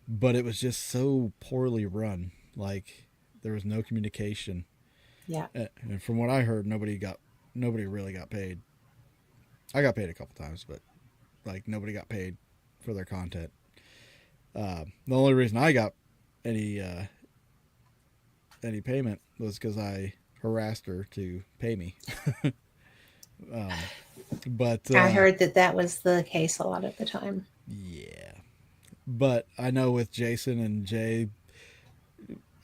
but it was just so poorly run. Like, there was no communication.
Yeah.
And from what I heard, nobody really got paid. I got paid a couple times, but like nobody got paid for their content. The only reason I got any any payment was because I harassed her to pay me. um, but
I heard that was the case a lot of the time.
yeah, but I know with Jason and Jay,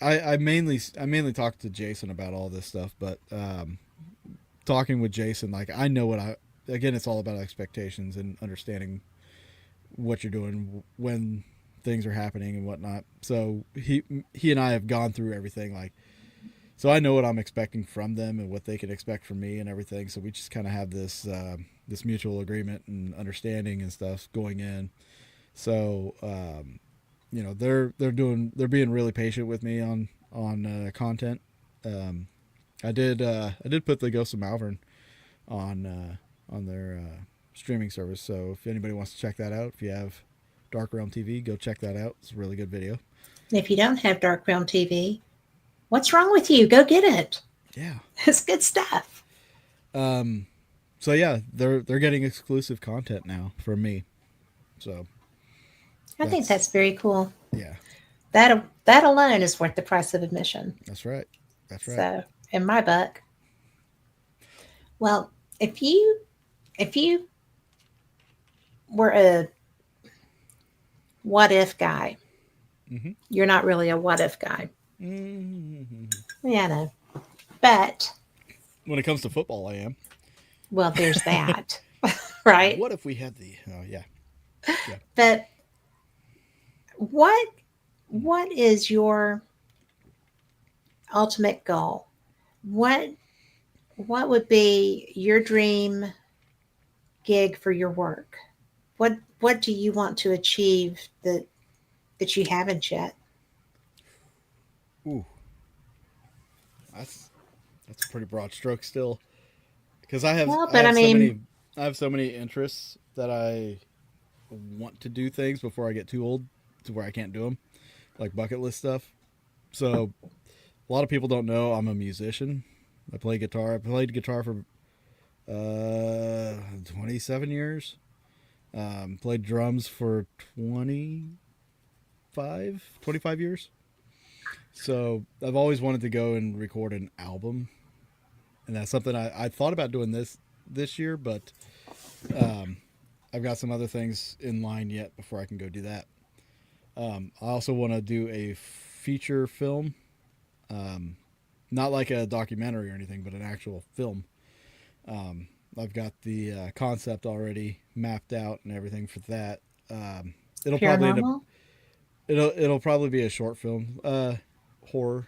I mainly talk to Jason about all this stuff, but talking with Jason, like I know again, it's all about expectations and understanding what you're doing when things are happening and whatnot. So he and I have gone through everything, like, so I know what I'm expecting from them and what they can expect from me and everything. So we just kind of have this this mutual agreement and understanding and stuff going in. So they're being really patient with me on content. I did put the Ghost of Malvern on their streaming service. So if anybody wants to check that out, if you have Dark Realm TV, go check that out. It's a really good video.
If you don't have Dark Realm TV, what's wrong with you? Go get it.
Yeah,
It's good stuff.
So yeah, they're getting exclusive content now from me. So
I think that's very cool.
Yeah.
That alone is worth the price of admission.
That's right. That's right.
So, in my book. Well, if you were a what if guy,
Mm-hmm.
you're not really a what if guy.
Mm-hmm.
Yeah, I know. But
When it comes to football, I am.
well, there's that. Right?
What if we had the? Oh yeah. Yeah.
But what is your ultimate goal? What would be your dream gig for your work? What do you want to achieve that you haven't yet?
Ooh. That's a pretty broad stroke still. Because I have I have so many interests that I want to do things before I get too old to where I can't do them, like bucket list stuff. So a lot of people don't know I'm a musician. I play guitar. I played guitar for 27 years. Played drums for 25 years. So I've always wanted to go and record an album, and that's something I thought about doing this year, but I've got some other things in line yet before I can go do that. I also want to do a feature film, not like a documentary or anything, but an actual film. I've got the concept already mapped out and everything for that. It'll
Paranormal?
it'll probably be a short film, horror.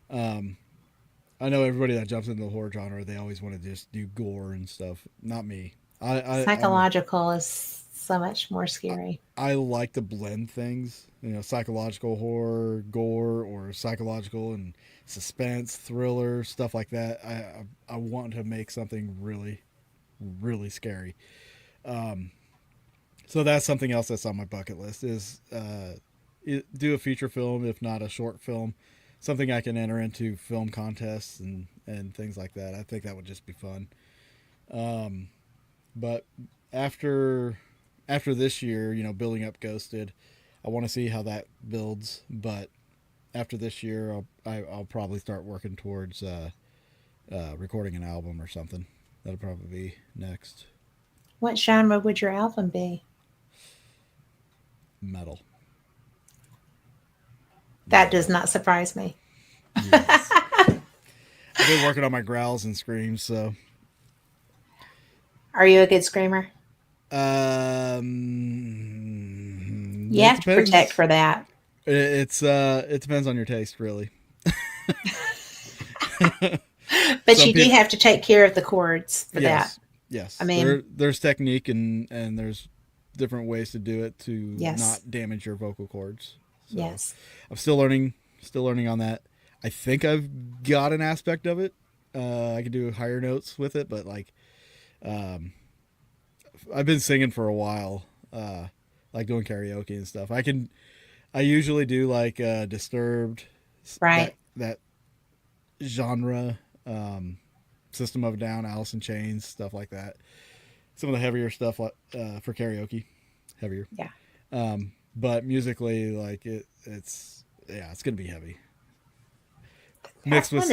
I know everybody that jumps into the horror genre, they always want to just do gore and stuff. Not me.
Psychological is so much more scary.
I like to blend things, psychological horror, gore, or psychological and suspense, thriller, stuff like that. I want to make something really, really scary. So that's something else that's on my bucket list is do a feature film, if not a short film, something I can enter into film contests and things like that. I think that would just be fun. But after this year, building up Ghosted, I want to see how that builds. But after this year, I'll probably start working towards recording an album or something. That'll probably be next.
What genre would your album be?
Metal.
That does not surprise me.
Yes. I've been working on my growls and screams, so.
Are you a good screamer? You have to protect for that.
It depends on your taste, really.
But you do have to take care of the chords for that.
Yes.
I mean,
there's technique and there's different ways to do it to not damage your vocal cords. So
yes.
I'm still learning on that. I think I've got an aspect of it. I can do higher notes with it, but I've been singing for a while, like doing karaoke and stuff. I usually do like Disturbed,
right?
That genre, System of a Down, Alice in Chains, stuff like that. Some of the heavier stuff for karaoke, heavier.
Yeah.
But musically, it's gonna be heavy. Mixed with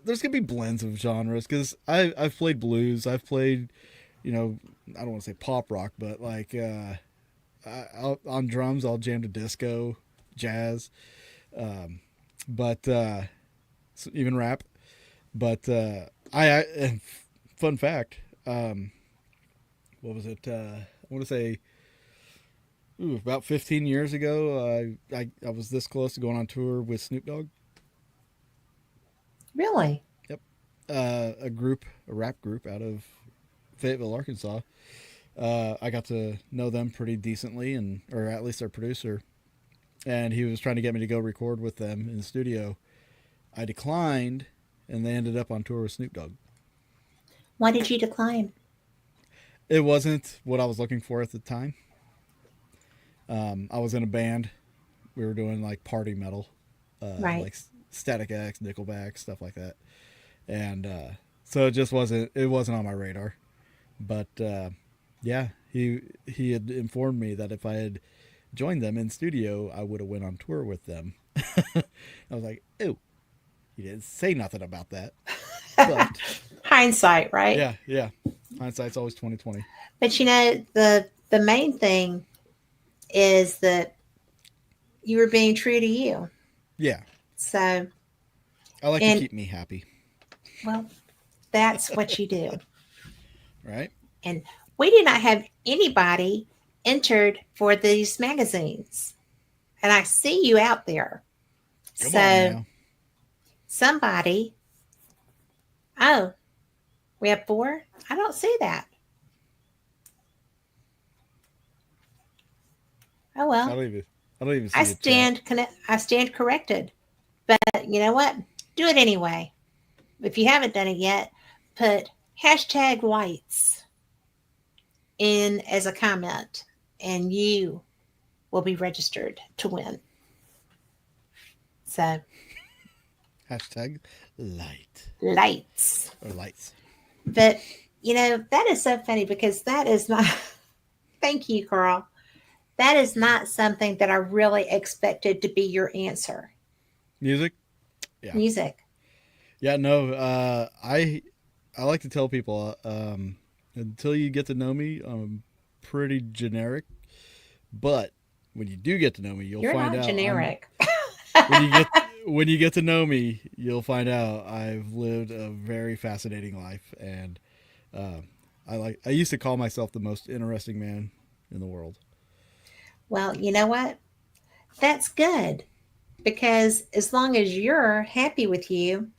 there's gonna be blends of genres because I've played blues, I've played, I don't want to say pop rock, but on drums I'll jam to disco, jazz. But even rap. But I fun fact. What was it? I want to say about 15 years ago. I was this close to going on tour with Snoop Dogg.
Really?
Yep. A rap group out of Fayetteville, Arkansas. I got to know them pretty decently, or at least their producer, and he was trying to get me to go record with them in the studio. I declined, and they ended up on tour with Snoop Dogg.
Why did you decline?
It wasn't what I was looking for at the time. I was in a band. We were doing like party metal,
Right.
like Static X, Nickelback, stuff like that, and so it just wasn't. It wasn't on my radar. But yeah, he had informed me that if I had joined them in studio, I would have went on tour with them. I was like, "Oh, he didn't say nothing about that." But
Hindsight, right?
yeah. Hindsight's always 20/20.
But you know, the main thing is that you were being true to you.
Yeah,
So,
I like to keep me happy.
Well, that's what you do.
Right?
And we did not have anybody entered for these magazines. And I see you out there.
Come
so
on now.
Somebody, oh, we have 4? I don't see that. Oh well.
I don't even see
I stand corrected. But you know what? Do it anyway. If you haven't done it yet, put #whites in as a comment, and you will be registered to win. So,
#lights. Or lights.
But, you know, that is so funny because that is not, thank you, Carl. That is not something that I really expected to be your answer.
Music? Yeah.
Music.
Yeah, no, I like to tell people until you get to know me, I'm pretty generic. But when you do get to know me, you'll find out. You're not
generic.
When you get to know me, you'll find out I've lived a very fascinating life, and I used to call myself the most interesting man in the world.
Well, you know what? That's good, because as long as you're happy with you,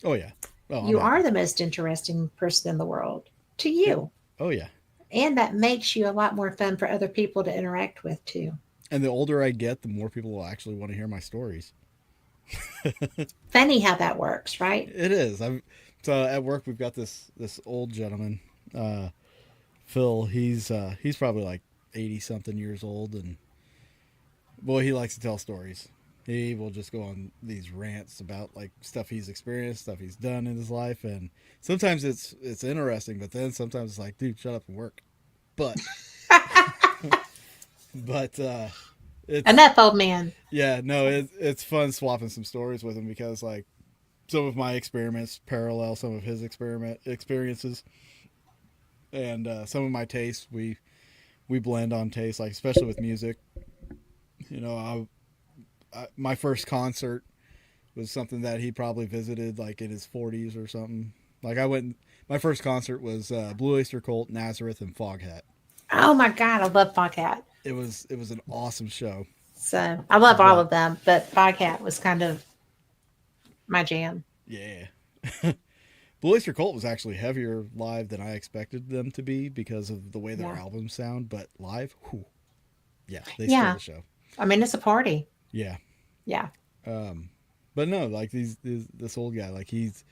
oh yeah,
you are the most interesting person in the world to you.
Oh yeah,
and that makes you a lot more fun for other people to interact with too.
And the older I get, the more people will actually want to hear my stories.
Funny how that works, right?
It is. So at work we've got this old gentleman, Phil. He's probably like 80 something years old, and boy, he likes to tell stories. He will just go on these rants about like stuff he's experienced, stuff he's done in his life, and sometimes it's interesting, but then sometimes it's like, dude, shut up and work. But it's
enough, old man.
Yeah, no, it's fun swapping some stories with him because like some of my experiments parallel some of his experiences, and some of my tastes we blend on tastes, like especially with music. You know, my first concert was something that he probably visited like in his 40s or something. Like my first concert was Blue Oyster Cult, Nazareth, and Foghat.
Oh my God, I love Foghat.
It was an awesome show.
So I love all of them, but Foghat was kind of my jam.
Yeah. Blue Oyster Cult was actually heavier live than I expected them to be because of the way their albums sound, but live, whew, they stole the show.
I mean, it's a party.
Yeah.
Yeah.
But no, like this old guy, like he's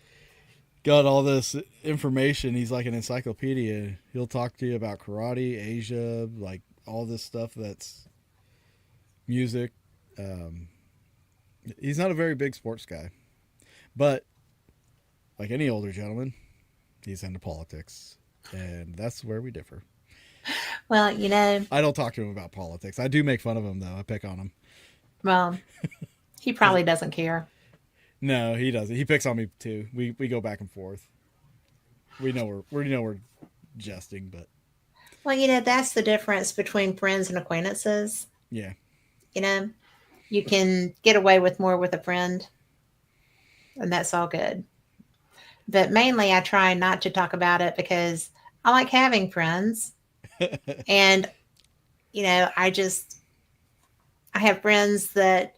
got all this information. He's like an encyclopedia. He'll talk to you about karate, Asia, like all this stuff that's music. He's not a very big sports guy, but like any older gentleman, he's into politics, and that's where we differ.
Well, you know,
I don't talk to him about politics. I do make fun of him though. I pick on him.
Well, he probably doesn't care.
No, he doesn't. He picks on me too. We go back and forth. We know we're jesting, but
well, you know, that's the difference between friends and acquaintances.
Yeah.
You know, you can get away with more with a friend, and that's all good. But mainly, I try not to talk about it because I like having friends, and I have friends that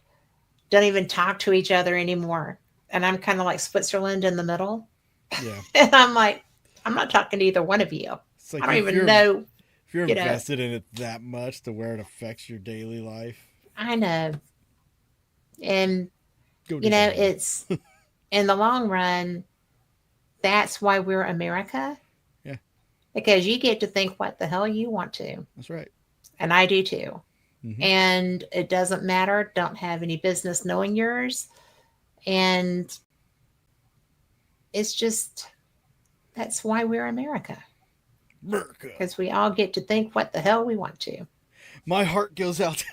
don't even talk to each other anymore, and I'm kind of like Switzerland in the middle,
Yeah.
and I'm like, I'm not talking to either one of you.
It's like
I don't even know,
if you're
you know.
invested in it that much to where it affects your daily life,
I know, and
go do something else.
it's in the long run. That's why we're America,
Yeah,
because you get to think what the hell you want to,
that's right.
and I do too.
Hmm.
And it doesn't matter. Don't have any business knowing yours, and it's just that's why we're America,
America.
because we all get to think what the hell we want to.
My heart goes out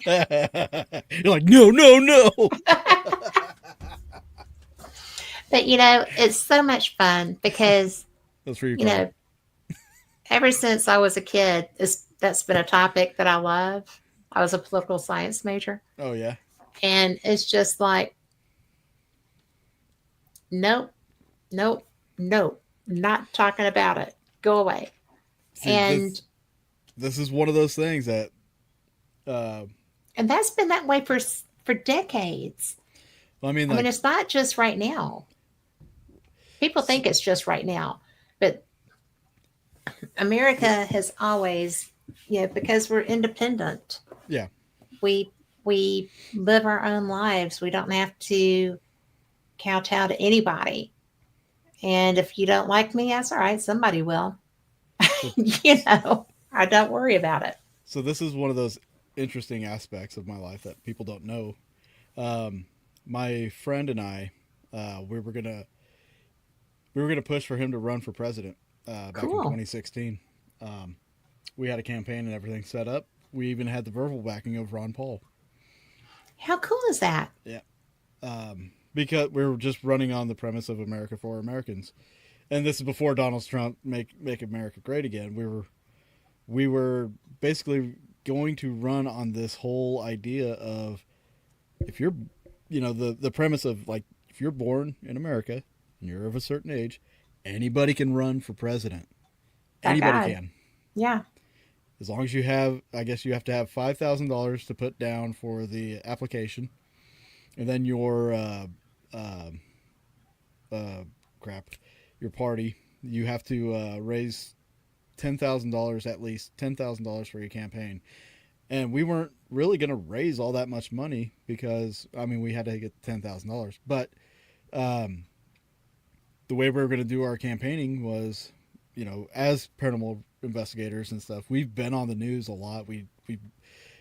to You're like, no, no, no.
But it's so much fun because
That's for you,
you
Carl.
know, ever since I was a kid, that's been a topic that I love. I was a political science major,
Oh, yeah.
and it's just like, nope, nope, nope, not talking about it. Go away.
See,
And
this is one of those things that, uh,
and that's been that way for decades.
I mean,
I mean,
like,
it's not just right now. People think it's just right now, but America has always, because we're independent.
yeah.
We live our own lives. We don't have to kowtow to anybody. And if you don't like me, that's all right. Somebody will.
So,
I don't worry about it.
so this is one of those interesting aspects of my life that people don't know. Um, my friend and I, we were gonna push for him to run for president back in
Cool.
2016. We had a campaign and everything set up. We even had the verbal backing of Ron Paul.
How cool is that?
Yeah. Because we were just running on the premise of America for Americans, and this is before Donald Trump make America great again. We were basically going to run on this whole idea of if you're, the premise of like if you're born in America and you're of a certain age, anybody can run for president.
That
Anybody
guy.
can,
Yeah.
as long as you have. I guess you have to have $5,000 to put down for the application, and then your uh, uh, crap, your party, you have to raise $10,000 at least $10,000 for your campaign. And we weren't really going to raise all that much money because I mean we had to get $10,000. But um, the way we were going to do our campaigning was, as paranormal investigators and stuff, we've been on the news a lot. We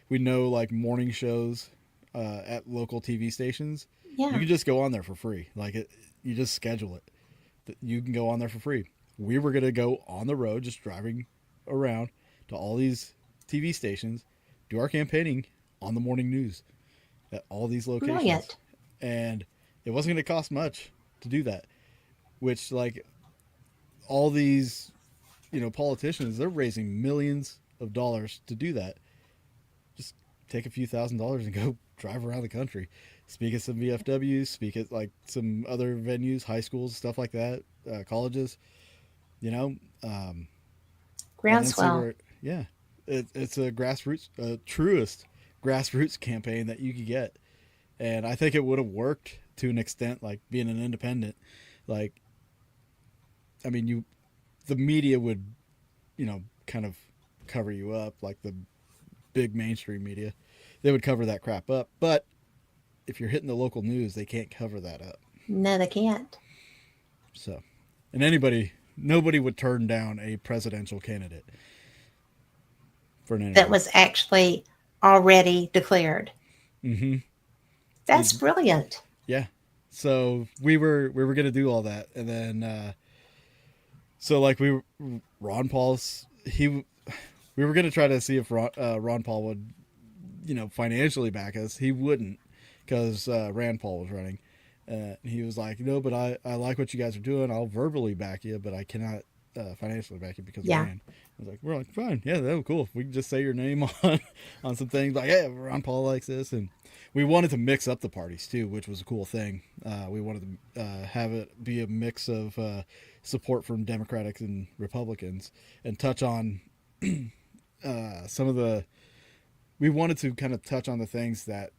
know like morning shows at local TV stations. You
Yeah.
can just go on there for free. You just schedule it. You can go on there for free. We were gonna go on the road, just driving around to all these TV stations, do our campaigning on the morning news at all these locations,
Brilliant.
and it wasn't gonna cost much to do that. Which like all these, politicians, they're raising millions of dollars to do that. Just take a few $1,000s and go drive around the country. Speak at some VFWs, speak at like some other venues, high schools, stuff like that, colleges, and then see
Groundswell.
where, yeah, it's a truest grassroots campaign that you could get. And I think it would have worked to an extent, like being an independent. Like, I mean, the media would, kind of cover you up, like the big mainstream media. They would cover that crap up. But if you're hitting the local news, they can't cover that up.
No, they can't.
So, and nobody would turn down a presidential candidate for an
That
interview.
was actually already declared.
Mm-hmm.
That's brilliant.
Yeah. So we were gonna do all that, and then so like Ron Paul's we were gonna try to see if Ron Paul would financially back us. He wouldn't because Rand Paul was running. He was like, no, but I like what you guys are doing. I'll verbally back you, but I cannot financially back you because
Yeah.
of Rand. I was like, we're like, fine, yeah, that was cool. We can just say your name on some things like, hey, Ron Paul likes this, and we wanted to mix up the parties too, which was a cool thing. We wanted to have it be a mix of support from Democrats and Republicans, and touch on some of the. We wanted to kind of touch on the things that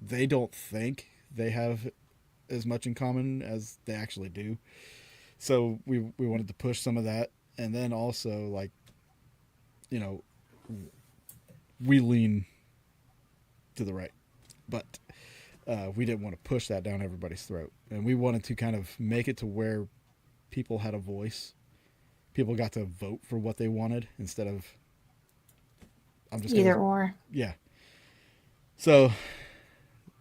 they don't think they have as much in common as they actually do. So we wanted to push some of that, and then also like, you know, we lean to the right, but we didn't want to push that down everybody's throat, and we wanted to kind of make it to where people had a voice. People got to vote for what they wanted instead of I'm just
Either
gonna,
or.
yeah. So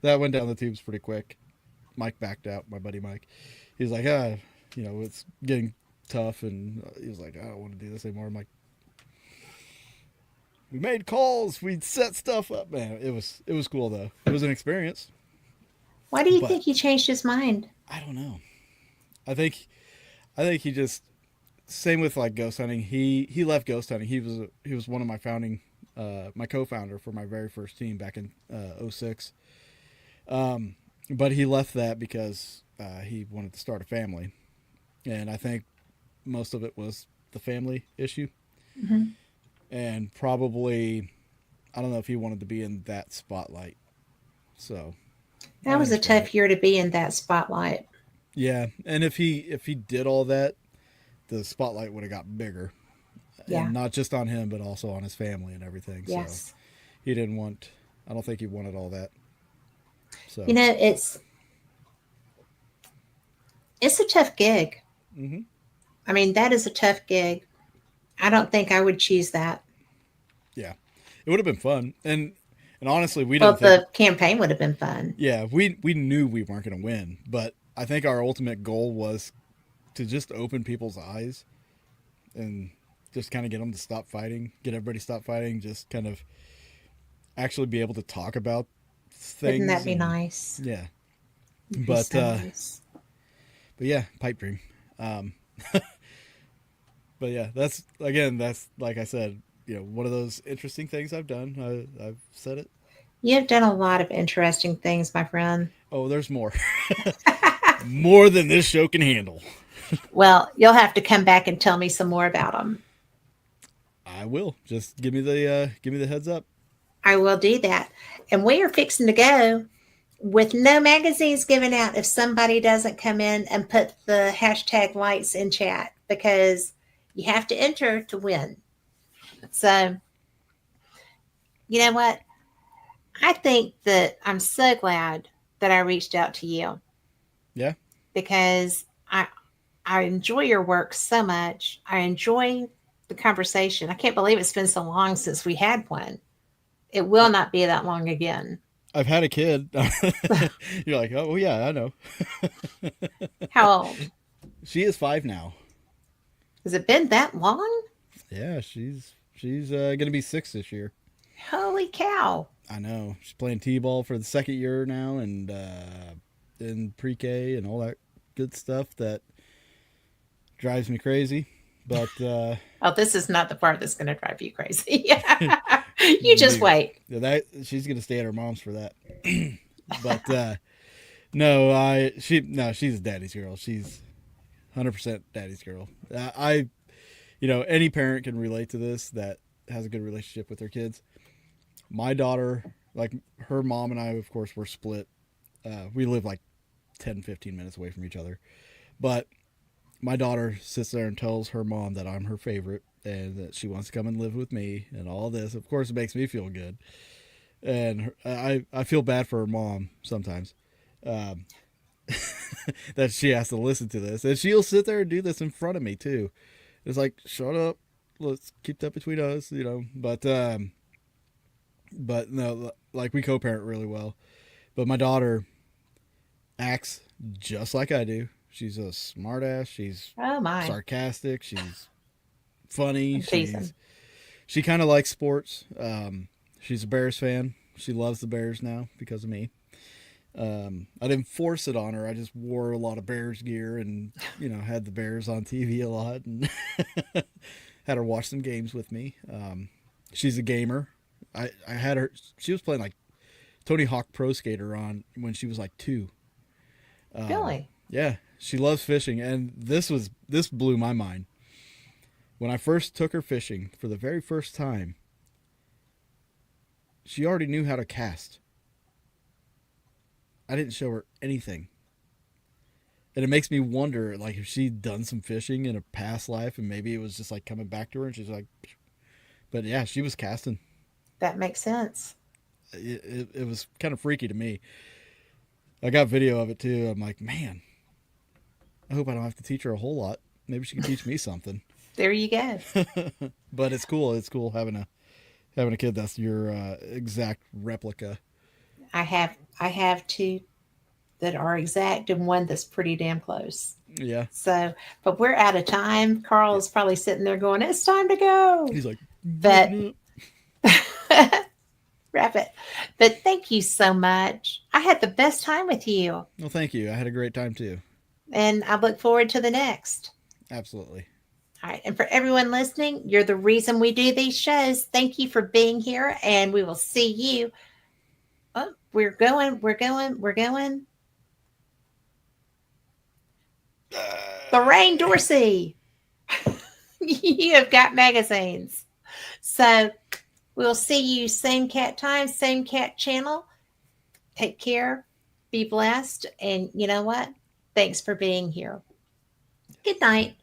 that went down the tubes pretty quick. Mike backed out. My buddy Mike, he was like, it's getting tough, and he was like, I don't want to do this anymore. I'm like, we made calls, we set stuff up, man. It was cool though. It was an experience.
Why do you
But
think he changed his mind?
I don't know. I think he just same with like ghost hunting. He left ghost hunting. He was one of my founding my co-founder for my very first team back in 06. But he left that because he wanted to start a family, and I think most of it was the family issue,
Mm-hmm.
and probably I don't know if he wanted to be in that spotlight. So
That was a tough year to be in that spotlight.
Yeah, and if he did all that, the spotlight would have got bigger,
Yeah.
and not just on him, but also on his family and everything.
Yes.
So he didn't want. I don't think he wanted all that. So
It's a tough gig.
Mm-hmm.
I mean, that is a tough gig. I don't think I would choose that.
Yeah, it would have been fun, and honestly, we
Well,
didn't think.
the campaign would have been fun.
Yeah, we knew we weren't going to win, but I think our ultimate goal was to just open people's eyes and just kind of get them to stop fighting, get everybody to stop fighting, just kind of actually be able to talk about things.
Wouldn't that be nice?
Yeah.
It'd be
But
so nice.
but yeah, pipe dream. But yeah, that's like I said, one of those interesting things I've done. I've said it.
You've done a lot of interesting things, my friend.
Oh, there's more. More than this show can handle.
Well, you'll have to come back and tell me some more about them.
I will. Just give me the heads up.
I will do that. And we are fixing to go with no magazines given out if somebody doesn't come in and put the hashtag lights in chat, because you have to enter to win. So, you know what? I think that I'm so glad that I reached out to you.
Yeah.
Because I enjoy your work so much. I enjoy the conversation. I can't believe it's been so long since we had one. It will not be that long again.
I've had a kid. You're like, oh yeah, I know.
How old?
She is 5 now.
Has it been that long?
Yeah, she's gonna be 6 this year.
Holy cow.
I know. She's playing t-ball for the second year now, and in pre-K and all that good stuff that drives me crazy. But
oh, this is not the part that's going to drive you crazy. You just wait.
Yeah, she's gonna stay at her mom's for that. But no, she's a daddy's girl. She's 100% daddy's girl. Any parent can relate to this that has a good relationship with their kids. My daughter, like her mom and I, of course, were split. We live like 10, 15 minutes away from each other. But my daughter sits there and tells her mom that I'm her favorite and that she wants to come and live with me and all this. Of course, it makes me feel good. And I feel bad for her mom sometimes. That she has to listen to this. And she'll sit there and do this in front of me, too. It's like, shut up. Let's keep that between us, But no, like we co-parent really well. But my daughter acts just like I do. She's a smart ass. She's sarcastic. She's funny. She kind of likes sports. She's a Bears fan. She loves the Bears now because of me. I didn't force it on her. I just wore a lot of Bears gear and, had the Bears on TV a lot and had her watch some games with me. She's a gamer. I had her, she was playing like Tony Hawk Pro Skater on when she was like 2.
Really?
Yeah, she loves fishing. And this blew my mind. When I first took her fishing for the very first time, she already knew how to cast. I didn't show her anything. And it makes me wonder, like, if she'd done some fishing in a past life and maybe it was just like coming back to her and she's like, but yeah, she was casting.
That makes sense.
It was kind of freaky to me. I got video of it too. I'm like, man, I hope I don't have to teach her a whole lot. Maybe she can teach me something.
There you go.
But it's cool. It's cool having a kid that's your exact replica.
I have 2 that are exact and one that's pretty damn close.
Yeah.
So, but we're out of time. Carl is probably sitting there going, "It's time to go."
He's like,
but wrap it. But thank you so much. I had the best time with you.
Well, thank you. I had a great time too.
And I look forward to the next.
Absolutely.
All right. And for everyone listening, you're the reason we do these shows. Thank you for being here. And we will see you. Oh, we're going. Lorraine Dorsey. You have got magazines. So we'll see you same cat time, same cat channel. Take care. Be blessed. And you know what? Thanks for being here. Good night.